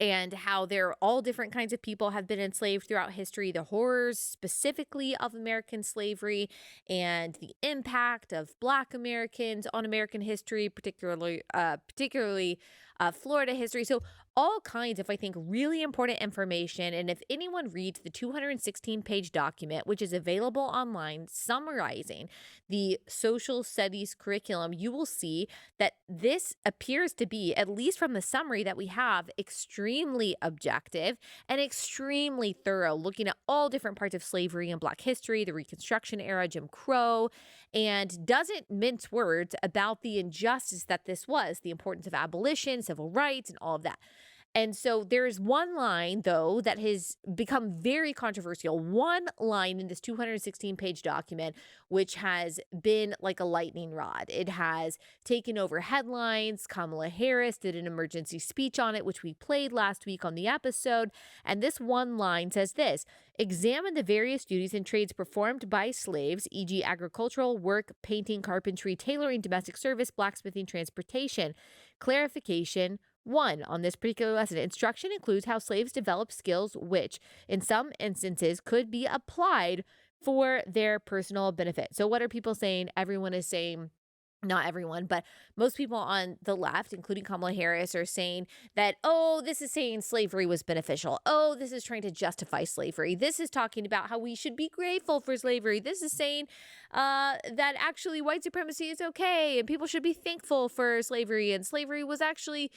[SPEAKER 1] And how there are all different kinds of people have been enslaved throughout history, the horrors specifically of American slavery and the impact of Black Americans on American history, particularly Florida history. So all kinds of, I think, really important information. And if anyone reads the 216-page document, which is available online summarizing the social studies curriculum, you will see that this appears to be, at least from the summary that we have, extremely objective and extremely thorough, looking at all different parts of slavery and Black history, the Reconstruction era, Jim Crow, and doesn't mince words about the injustice that this was, the importance of abolition, civil rights, and all of that. And so there's one line, though, that has become very controversial. One line in this 216-page document, which has been like a lightning rod. It has taken over headlines. Kamala Harris did an emergency speech on it, which we played last week on the episode. And this one line says this: examine the various duties and trades performed by slaves, e.g. agricultural work, painting, carpentry, tailoring, domestic service, blacksmithing, transportation. Clarification: 1. On this particular lesson, instruction includes how slaves develop skills which, in some instances, could be applied for their personal benefit. So what are people saying? Everyone is saying, not everyone, but most people on the left, including Kamala Harris, are saying that, oh, this is saying slavery was beneficial. Oh, this is trying to justify slavery. This is talking about how we should be grateful for slavery. This is saying that actually white supremacy is okay and people should be thankful for slavery, and slavery was actually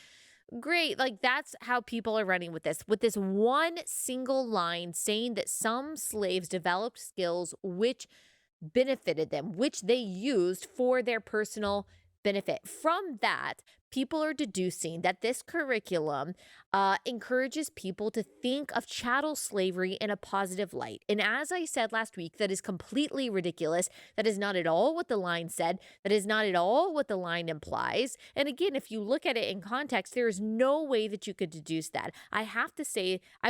[SPEAKER 1] great. Like, that's how people are running with this one single line saying that some slaves developed skills which benefited them, which they used for their personal benefit. From that, people are deducing that this curriculum encourages people to think of chattel slavery in a positive light. And as I said last week, that is completely ridiculous. That is not at all what the line said. That is not at all what the line implies. And again, if you look at it in context, there is no way that you could deduce that. I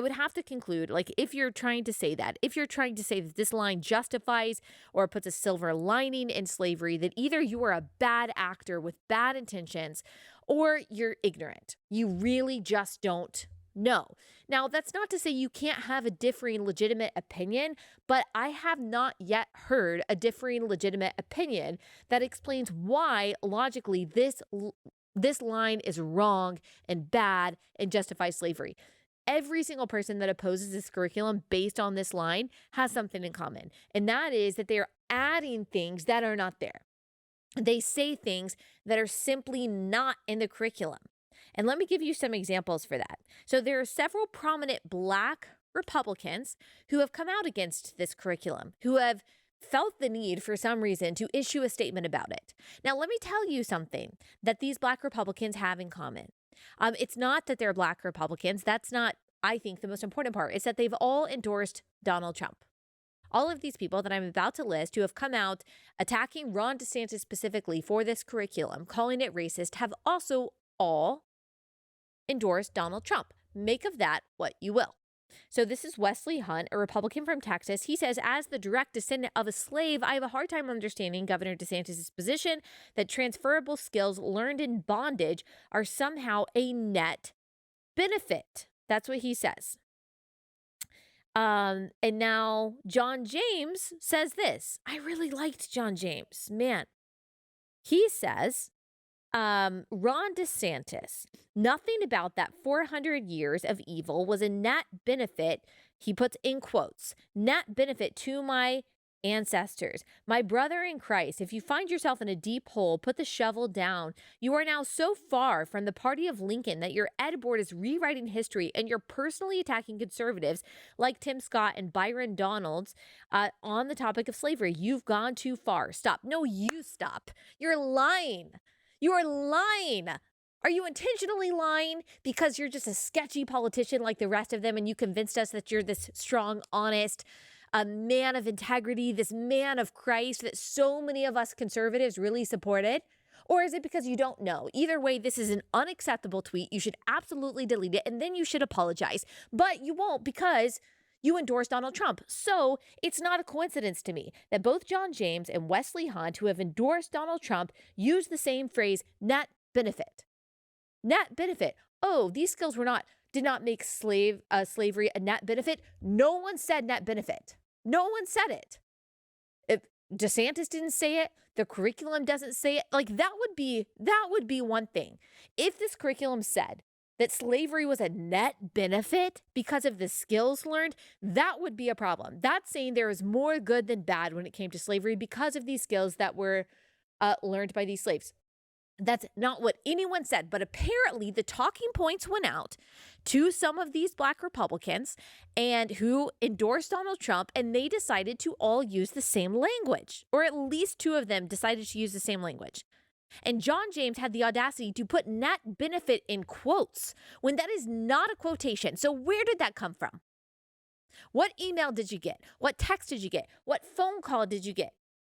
[SPEAKER 1] would have to conclude, like, if you're trying to say that this line justifies or puts a silver lining in slavery, that either you are a bad actor with bad intentions or you're ignorant. You really just don't know. Now, that's not to say you can't have a differing legitimate opinion, but I have not yet heard a differing legitimate opinion that explains why logically this line is wrong and bad and justifies slavery. Every single person that opposes this curriculum based on this line has something in common, and that is that they're adding things that are not there. They say things that are simply not in the curriculum. And let me give you some examples for that. So there are several prominent Black Republicans who have come out against this curriculum, who have felt the need for some reason to issue a statement about it. Now, let me tell you something that these Black Republicans have in common. It's not that they're Black Republicans. That's not, I think, the most important part. It's that they've all endorsed Donald Trump. All of these people that I'm about to list who have come out attacking Ron DeSantis specifically for this curriculum, calling it racist, have also all endorsed Donald Trump. Make of that what you will. So this is Wesley Hunt, a Republican from Texas. He says, as the direct descendant of a slave, I have a hard time understanding Governor DeSantis' position that transferable skills learned in bondage are somehow a net benefit. That's what he says. And now John James says this. I really liked John James. Man, he says, Ron DeSantis, nothing about that 400 years of evil was a net benefit. He puts in quotes, net benefit to my ancestors, my brother in Christ. If you find yourself in a deep hole, put the shovel down. You are now so far from the party of Lincoln that your ed board is rewriting history and you're personally attacking conservatives like Tim Scott and Byron Donalds on the topic of slavery. You've gone too far. Stop. No, you stop. You're lying. You are lying. Are you intentionally lying because you're just a sketchy politician like the rest of them and you convinced us that you're this strong, honest, a man of integrity, this man of Christ that so many of us conservatives really supported? Or is it because you don't know? Either way, this is an unacceptable tweet. You should absolutely delete it and then you should apologize. But you won't because you endorse Donald Trump. So it's not a coincidence to me that both John James and Wesley Hunt, who have endorsed Donald Trump, use the same phrase, net benefit. Net benefit. Oh, these skills did not make slavery a net benefit. No one said net benefit. No one said it. If DeSantis didn't say it, the curriculum doesn't say it. Like that would be one thing. If this curriculum said that slavery was a net benefit because of the skills learned, that would be a problem. That's saying there is more good than bad when it came to slavery because of these skills that were learned by these slaves. That's not what anyone said, but apparently the talking points went out to some of these Black Republicans and who endorsed Donald Trump, and they decided to all use the same language, or at least two of them decided to use the same language. And John James had the audacity to put net benefit in quotes when that is not a quotation. So where did that come from? What email did you get? What text did you get? What phone call did you get?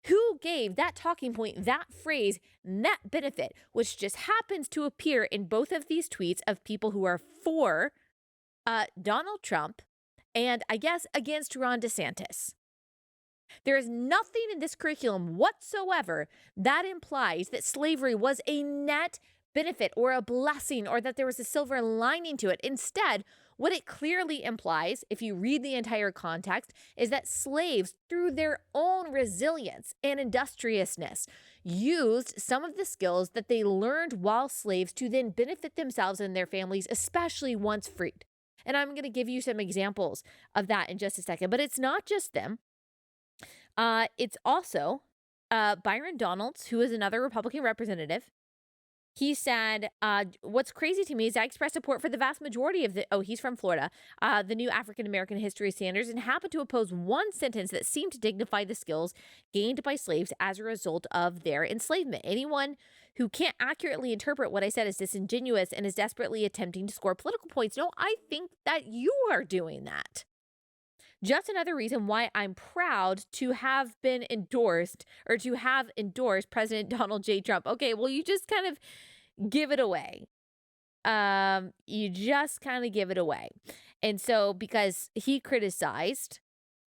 [SPEAKER 1] Who gave that talking point, that phrase, net benefit, which just happens to appear in both of these tweets of people who are for Donald Trump and, I guess, against Ron DeSantis? There is nothing in this curriculum whatsoever that implies that slavery was a net benefit or a blessing or that there was a silver lining to it. Instead, what it clearly implies, if you read the entire context, is that slaves, through their own resilience and industriousness, used some of the skills that they learned while slaves to then benefit themselves and their families, especially once freed. And I'm going to give you some examples of that in just a second, but it's not just them. It's also Byron Donalds, who is another Republican representative. He said, what's crazy to me is I express support for the vast majority of he's from Florida, the new African American history standards, and happened to oppose one sentence that seemed to dignify the skills gained by slaves as a result of their enslavement. Anyone who can't accurately interpret what I said is disingenuous and is desperately attempting to score political points. No, I think that you are doing that. Just another reason why I'm proud to have been endorsed or to have endorsed President Donald J. Trump. Okay, well, you just kind of give it away. You just kind of give it away. And so because he criticized,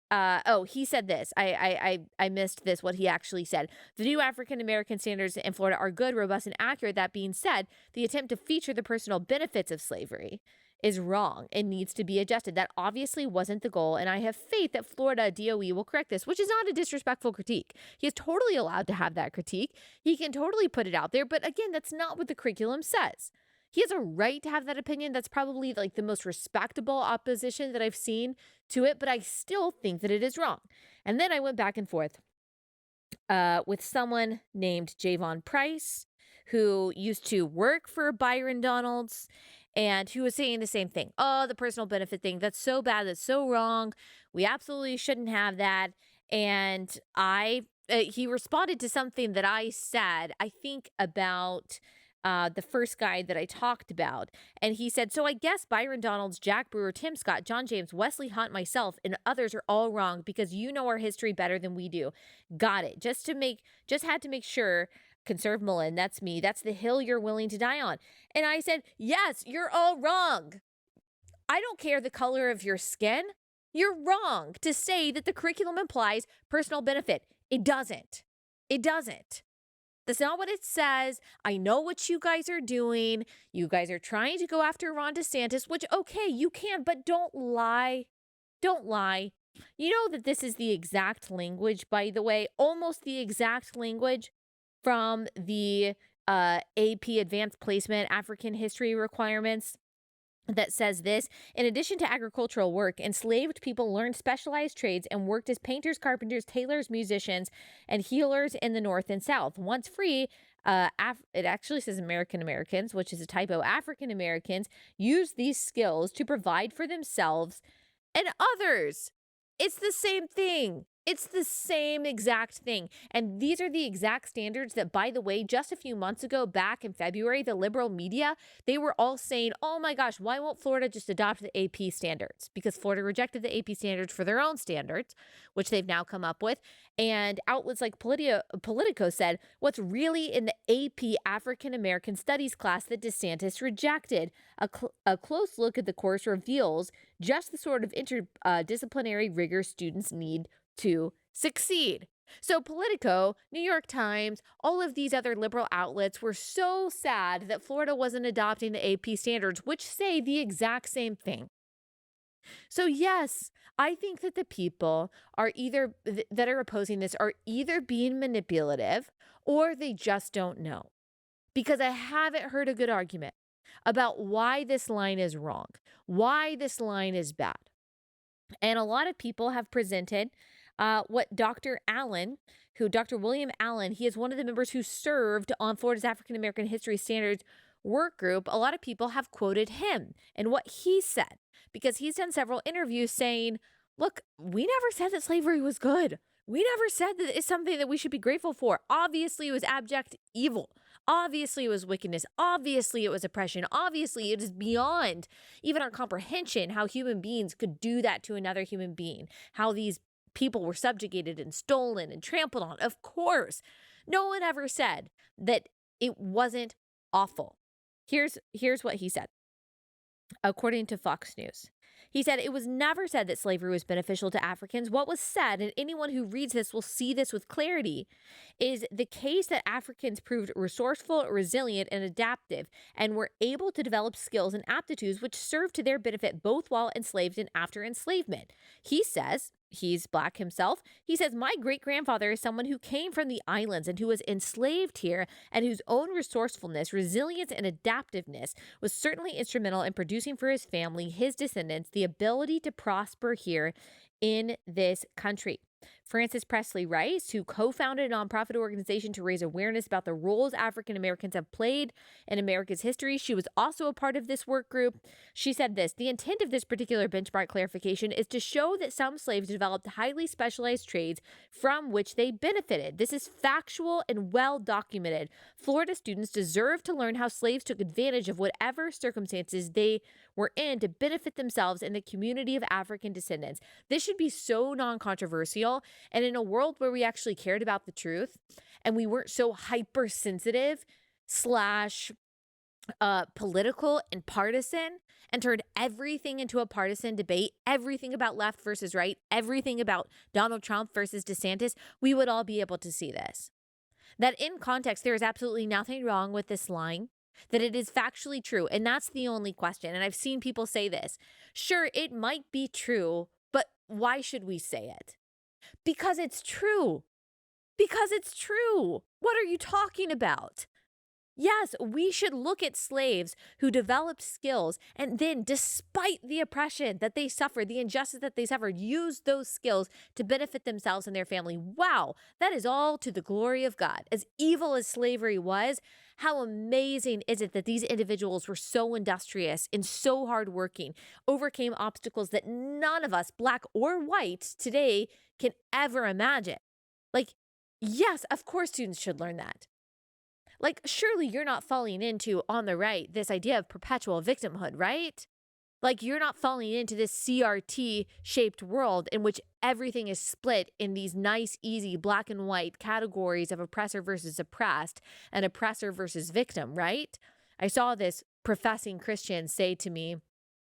[SPEAKER 1] he said this. I missed this, what he actually said. The new African American standards in Florida are good, robust, and accurate. That being said, the attempt to feature the personal benefits of slavery is wrong and needs to be adjusted. That obviously wasn't the goal, and I have faith that Florida DOE will correct this, which is not a disrespectful critique. He is totally allowed to have that critique. He can totally put it out there, but again, that's not what the curriculum says. He has a right to have that opinion. That's probably like the most respectable opposition that I've seen to it, but I still think that it is wrong. And then I went back and forth with someone named Javon Price, who used to work for Byron Donalds, and who was saying the same thing. Oh, the personal benefit thing, that's so bad, that's so wrong. We absolutely shouldn't have that. And he responded to something that I said, I think about the first guy that I talked about. And he said, so I guess Byron Donalds, Jack Brewer, Tim Scott, John James, Wesley Hunt, myself, and others are all wrong because you know our history better than we do. Got it. Just had to make sure. Conserve Mullen, that's me. That's the hill you're willing to die on. And I said, yes, you're all wrong. I don't care the color of your skin. You're wrong to say that the curriculum implies personal benefit. It doesn't. It doesn't. That's not what it says. I know what you guys are doing. You guys are trying to go after Ron DeSantis, which, okay, you can, but don't lie. Don't lie. You know that this is the exact language, by the way, almost the exact language from the AP Advanced Placement African History requirements that says this. In addition to agricultural work, enslaved people learned specialized trades and worked as painters, carpenters, tailors, musicians, and healers in the North and South. Once free, it actually says American Americans, which is a typo. African Americans used these skills to provide for themselves and others. It's the same thing. It's the same exact thing. And these are the exact standards that, by the way, just a few months ago, back in February, the liberal media, they were all saying, oh my gosh, why won't Florida just adopt the AP standards? Because Florida rejected the AP standards for their own standards, which they've now come up with. And outlets like Politico said, what's really in the AP African American Studies class that DeSantis rejected? A close look at the course reveals just the sort of interdisciplinary rigor students need to succeed. So Politico, New York Times, all of these other liberal outlets were so sad that Florida wasn't adopting the AP standards, which say the exact same thing. So yes, I think that the people are that are opposing this are either being manipulative or they just don't know. Because I haven't heard a good argument about why this line is wrong, why this line is bad. And a lot of people have presented what Dr. William Allen, he is one of the members who served on Florida's African American History Standards work group. A lot of people have quoted him and what he said, because he's done several interviews saying, look, we never said that slavery was good. We never said that it's something that we should be grateful for. Obviously, it was abject evil. Obviously, it was wickedness. Obviously, it was oppression. Obviously, it is beyond even our comprehension how human beings could do that to another human being, how these people were subjugated and stolen and trampled on. Of course, no one ever said that it wasn't awful. Here's what he said, according to Fox News. He said, it was never said that slavery was beneficial to Africans. What was said, and anyone who reads this will see this with clarity, is the case that Africans proved resourceful, resilient, and adaptive, and were able to develop skills and aptitudes which served to their benefit both while enslaved and after enslavement. He says, he's Black himself. He says, my great-grandfather is someone who came from the islands and who was enslaved here and whose own resourcefulness, resilience, and adaptiveness was certainly instrumental in producing for his family, his descendants, the ability to prosper here in this country. Frances Presley Rice, who co-founded a nonprofit organization to raise awareness about the roles African Americans have played in America's history. She was also a part of this work group. She said this: the intent of this particular benchmark clarification is to show that some slaves developed highly specialized trades from which they benefited. This is factual and well documented. Florida students deserve to learn how slaves took advantage of whatever circumstances they were in to benefit themselves and the community of African descendants. This should be so non-controversial. And in a world where we actually cared about the truth and we weren't so hypersensitive / political and partisan and turned everything into a partisan debate, everything about left versus right, everything about Donald Trump versus DeSantis, we would all be able to see this. That in context, there is absolutely nothing wrong with this line, that it is factually true. And that's the only question. And I've seen people say this. Sure, it might be true, but why should we say it? Because it's true. Because it's true. What are you talking about? Yes, we should look at slaves who developed skills and then, despite the oppression that they suffered, the injustice that they suffered, use those skills to benefit themselves and their family. Wow, that is all to the glory of God. As evil as slavery was, how amazing is it that these individuals were so industrious and so hardworking, overcame obstacles that none of us, black or white, today can ever imagine. Like, yes, of course students should learn that. Like, surely you're not falling into, on the right, this idea of perpetual victimhood, right? Like, you're not falling into this CRT-shaped world in which everything is split in these nice, easy black and white categories of oppressor versus oppressed and oppressor versus victim, right? I saw this professing Christian say to me,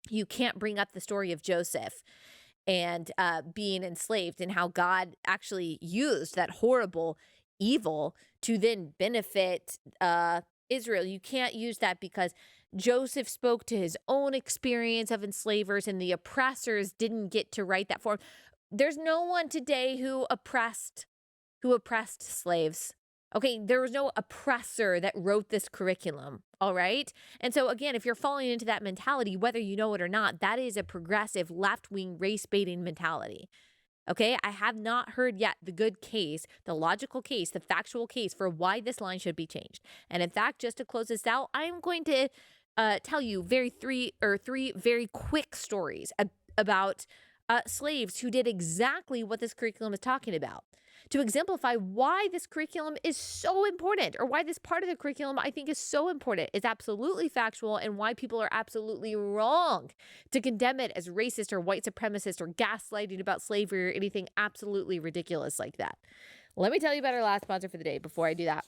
[SPEAKER 1] you can't bring up the story of Joseph and being enslaved and how God actually used that horrible evil to then benefit Israel. You can't use that because Joseph spoke to his own experience of enslavers and the oppressors didn't get to write that for him. There's no one today who oppressed slaves. Okay, there was no oppressor that wrote this curriculum, all right? And so again, if you're falling into that mentality, whether you know it or not, that is a progressive left-wing race-baiting mentality. Okay, I have not heard yet the good case, the logical case, the factual case for why this line should be changed. And in fact, just to close this out, I am going to tell you three very quick stories about slaves who did exactly what this curriculum is talking about, to exemplify why this curriculum is so important, or why this part of the curriculum I think is so important. It's absolutely factual, and why people are absolutely wrong to condemn it as racist or white supremacist or gaslighting about slavery or anything absolutely ridiculous like that. Let me tell you about our last sponsor for the day before I do that,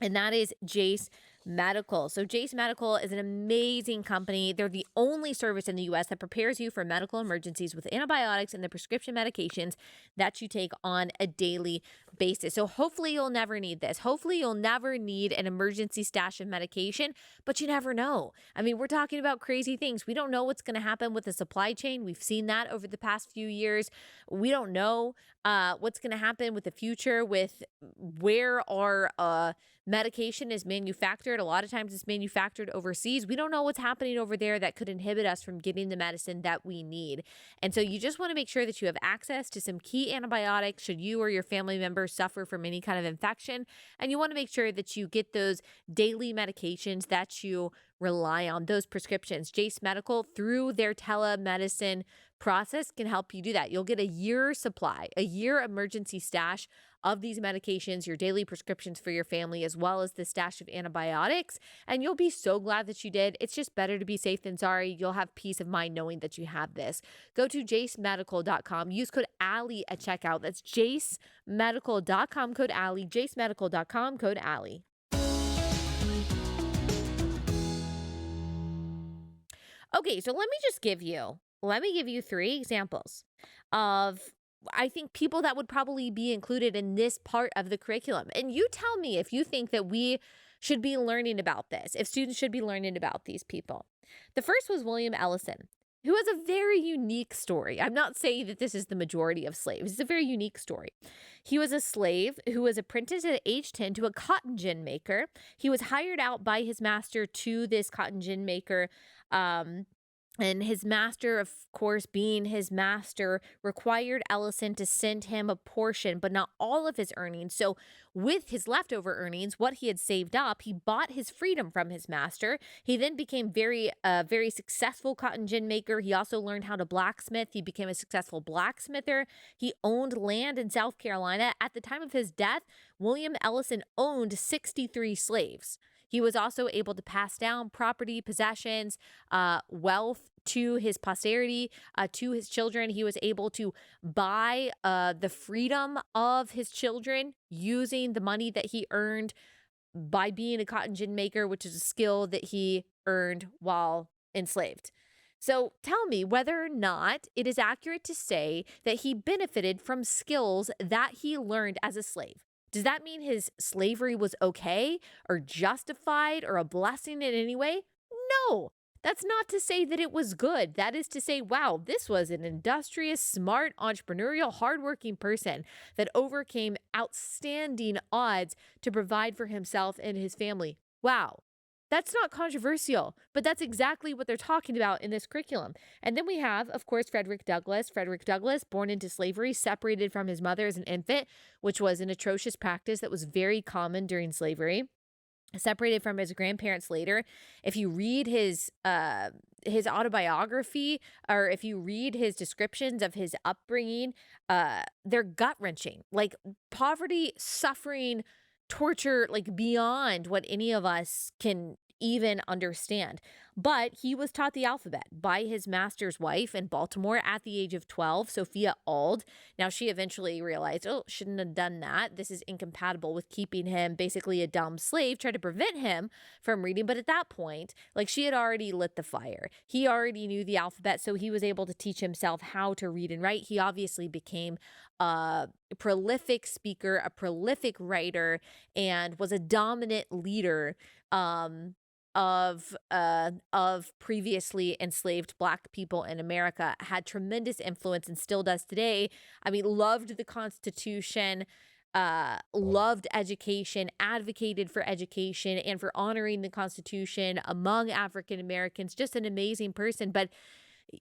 [SPEAKER 1] and that is Jace Medical. So Jace Medical is an amazing company. They're the only service in the U.S. that prepares you for medical emergencies with antibiotics and the prescription medications that you take on a daily basis. So hopefully you'll never need this. Hopefully you'll never need an emergency stash of medication, but you never know. I mean, we're talking about crazy things. We don't know what's going to happen with the supply chain. We've seen that over the past few years. We don't know what's going to happen with the future with where our medication is manufactured. A lot of times it's manufactured overseas. We don't know what's happening over there that could inhibit us from getting the medicine that we need. And so you just want to make sure that you have access to some key antibiotics should you or your family members suffer from any kind of infection. And you want to make sure that you get those daily medications that you rely on, those prescriptions. Jace Medical, through their telemedicine process, can help you do that. You'll get a year supply, a year emergency stash of these medications, your daily prescriptions for your family, as well as the stash of antibiotics. And you'll be so glad that you did. It's just better to be safe than sorry. You'll have peace of mind knowing that you have this. Go to jacemedical.com. Use code Allie at checkout. That's jacemedical.com, code Allie. jacemedical.com, code Allie. Okay, so let me give you 3 examples of, I think, people that would probably be included in this part of the curriculum. And you tell me if you think that we should be learning about this, if students should be learning about these people. The first was William Ellison, who has a very unique story. I'm not saying that this is the majority of slaves. It's a very unique story. He was a slave who was apprenticed at age 10 to a cotton gin maker. He was hired out by his master to this cotton gin maker And his master, of course, being his master, required Ellison to send him a portion, but not all of his earnings. So, with his leftover earnings, what he had saved up, he bought his freedom from his master. He then became very successful cotton gin maker. He also learned how to blacksmith. He became a successful blacksmither. He owned land in South Carolina. At the time of his death, William Ellison owned 63 slaves. He was also able to pass down property, possessions, wealth to his posterity, to his children. He was able to buy the freedom of his children using the money that he earned by being a cotton gin maker, which is a skill that he earned while enslaved. So tell me whether or not it is accurate to say that he benefited from skills that he learned as a slave. Does that mean his slavery was okay or justified or a blessing in any way? No, that's not to say that it was good. That is to say, wow, this was an industrious, smart, entrepreneurial, hardworking person that overcame outstanding odds to provide for himself and his family. Wow. That's not controversial, but that's exactly what they're talking about in this curriculum. And then we have, of course, Frederick Douglass. Frederick Douglass, born into slavery, separated from his mother as an infant, which was an atrocious practice that was very common during slavery. Separated from his grandparents later. If you read his autobiography, or if you read his descriptions of his upbringing, they're gut-wrenching. Like poverty, suffering, torture, like beyond what any of us can even understand. But he was taught the alphabet by his master's wife in Baltimore at the age of 12, Sophia Auld. Now, she eventually realized, oh, shouldn't have done that. This is incompatible with keeping him basically a dumb slave, tried to prevent him from reading. But at that point, like she had already lit the fire. He already knew the alphabet, so he was able to teach himself how to read and write. He obviously became a prolific speaker, a prolific writer, and was a dominant leader of previously enslaved Black people in America, had tremendous influence and still does today. I mean, loved the Constitution, loved education, advocated for education and for honoring the Constitution among African Americans. Just an amazing person. But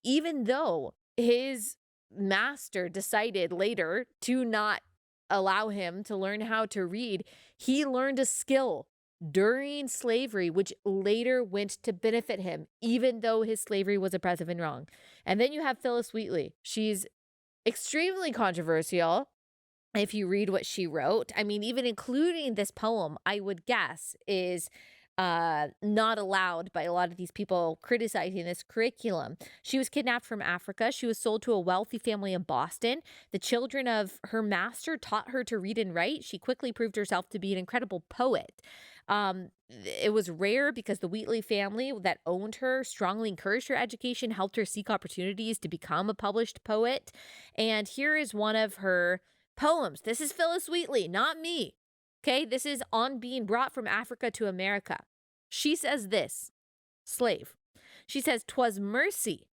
[SPEAKER 1] even though his master decided later to not allow him to learn how to read, he learned a skill during slavery, which later went to benefit him, even though his slavery was oppressive and wrong. And then you have Phyllis Wheatley. She's extremely controversial if you read what she wrote. I mean, even including this poem, I would guess, is not allowed by a lot of these people criticizing this curriculum. She was kidnapped from Africa. She was sold to a wealthy family in Boston. The children of her master taught her to read and write. She quickly proved herself to be an incredible poet. It was rare because the Wheatley family that owned her strongly encouraged her education, helped her seek opportunities to become a published poet. And here is one of her poems. This is Phyllis Wheatley, not me. Okay, this is on being brought from Africa to America. She says this, slave. She says, "'Twas mercy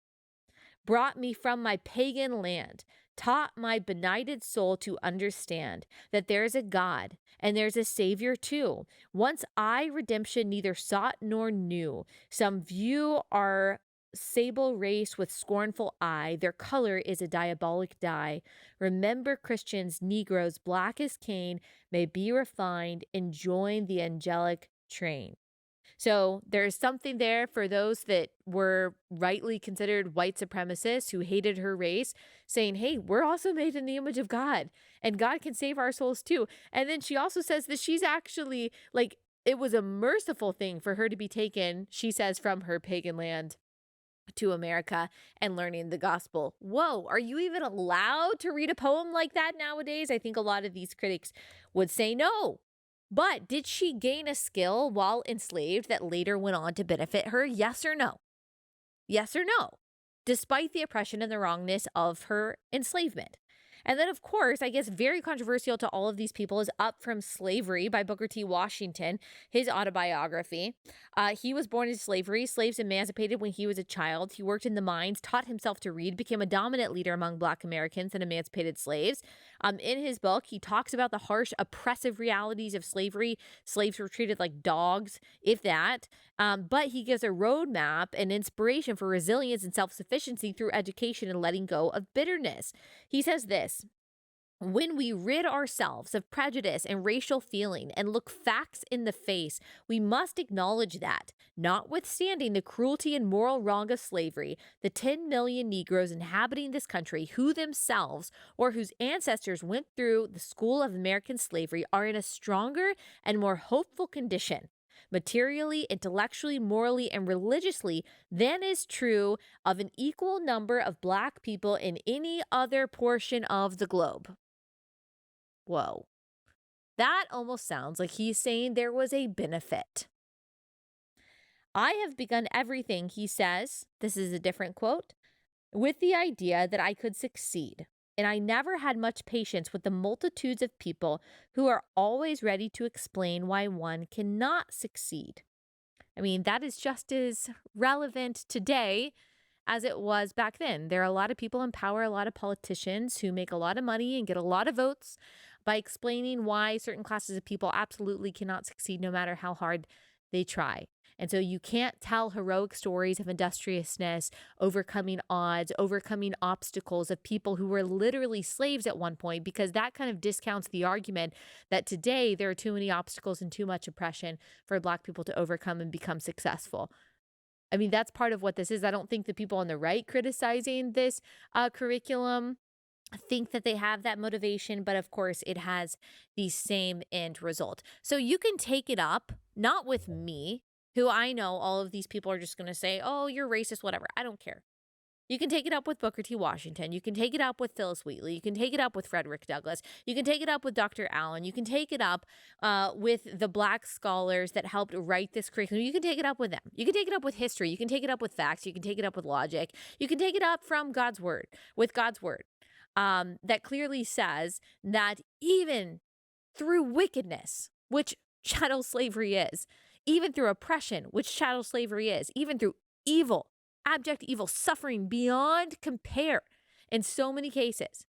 [SPEAKER 1] brought me from my pagan land, taught my benighted soul to understand that there's a God and there's a Savior too. Once I redemption neither sought nor knew. Some view our sable race with scornful eye. Their color is a diabolic dye. Remember, Christians, Negroes, black as Cain, may be refined and join the angelic train." So there's something there for those that were rightly considered white supremacists who hated her race, saying, hey, we're also made in the image of God and God can save our souls too. And then she also says that she's actually like, it was a merciful thing for her to be taken, she says, from her pagan land to America and learning the gospel. Whoa, are you even allowed to read a poem like that nowadays? I think a lot of these critics would say no. But did she gain a skill while enslaved that later went on to benefit her? Yes or no? Yes or no? Despite the oppression and the wrongness of her enslavement. And then, of course, I guess very controversial to all of these people is Up From Slavery by Booker T. Washington, his autobiography. He was born into slavery, slaves emancipated when he was a child. He worked in the mines, taught himself to read, became a dominant leader among Black Americans and emancipated slaves. In his book, he talks about the harsh, oppressive realities of slavery. Slaves were treated like dogs, if that. But he gives a roadmap and inspiration for resilience and self-sufficiency through education and letting go of bitterness. He says this: when we rid ourselves of prejudice and racial feeling and look facts in the face, we must acknowledge that, notwithstanding the cruelty and moral wrong of slavery, the 10 million Negroes inhabiting this country who themselves or whose ancestors went through the school of American slavery are in a stronger and more hopeful condition, materially, intellectually, morally, and religiously, than is true of an equal number of Black people in any other portion of the globe. Whoa. That almost sounds like he's saying there was a benefit. I have begun everything, he says, this is a different quote, with the idea that I could succeed. And I never had much patience with the multitudes of people who are always ready to explain why one cannot succeed. I mean, that is just as relevant today as it was back then. There are a lot of people in power, a lot of politicians who make a lot of money and get a lot of votes by explaining why certain classes of people absolutely cannot succeed no matter how hard they try. And so you can't tell heroic stories of industriousness, overcoming odds, overcoming obstacles of people who were literally slaves at one point, because that kind of discounts the argument that today there are too many obstacles and too much oppression for Black people to overcome and become successful. I mean, that's part of what this is. I don't think the people on the right criticizing this curriculum think that they have that motivation, but of course it has the same end result. So you can take it up, not with me, who I know all of these people are just going to say, oh, you're racist, whatever. I don't care. You can take it up with Booker T. Washington. You can take it up with Phyllis Wheatley. You can take it up with Frederick Douglass. You can take it up with Dr. Allen. You can take it up with the Black scholars that helped write this curriculum. You can take it up with them. You can take it up with history. You can take it up with facts. You can take it up with logic. You can take it up from God's word, with God's word. That clearly says that even through wickedness, which chattel slavery is, even through oppression, which chattel slavery is, even through evil, abject evil, suffering beyond compare in so many cases,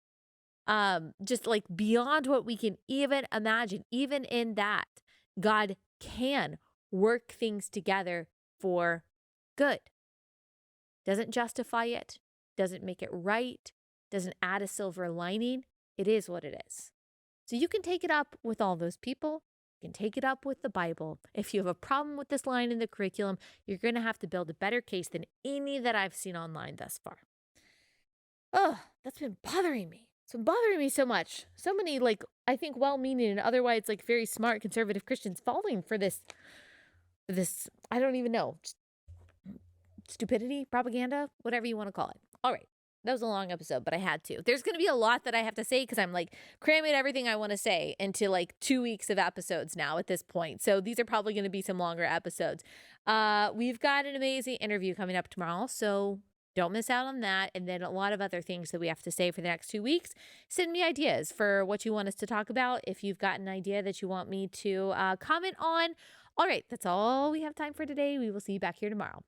[SPEAKER 1] just like beyond what we can even imagine, even in that, God can work things together for good. Doesn't justify it, doesn't make it right, doesn't add a silver lining. It is what it is. So you can take it up with all those people. You can take it up with the Bible. If you have a problem with this line in the curriculum, you're going to have to build a better case than any that I've seen online thus far. Oh, that's been bothering me. It's been bothering me so much. So many, like, I think well-meaning and otherwise, like, very smart conservative Christians falling for this, I don't even know, stupidity, propaganda, whatever you want to call it. All right. That was a long episode, but I had to. There's going to be a lot that I have to say because I'm like cramming everything I want to say into like 2 weeks of episodes now at this point. So these are probably going to be some longer episodes. We've got an amazing interview coming up tomorrow, so don't miss out on that. And then a lot of other things that we have to say for the next 2 weeks. Send me ideas for what you want us to talk about. If you've got an idea that you want me to comment on. All right, that's all we have time for today. We will see you back here tomorrow.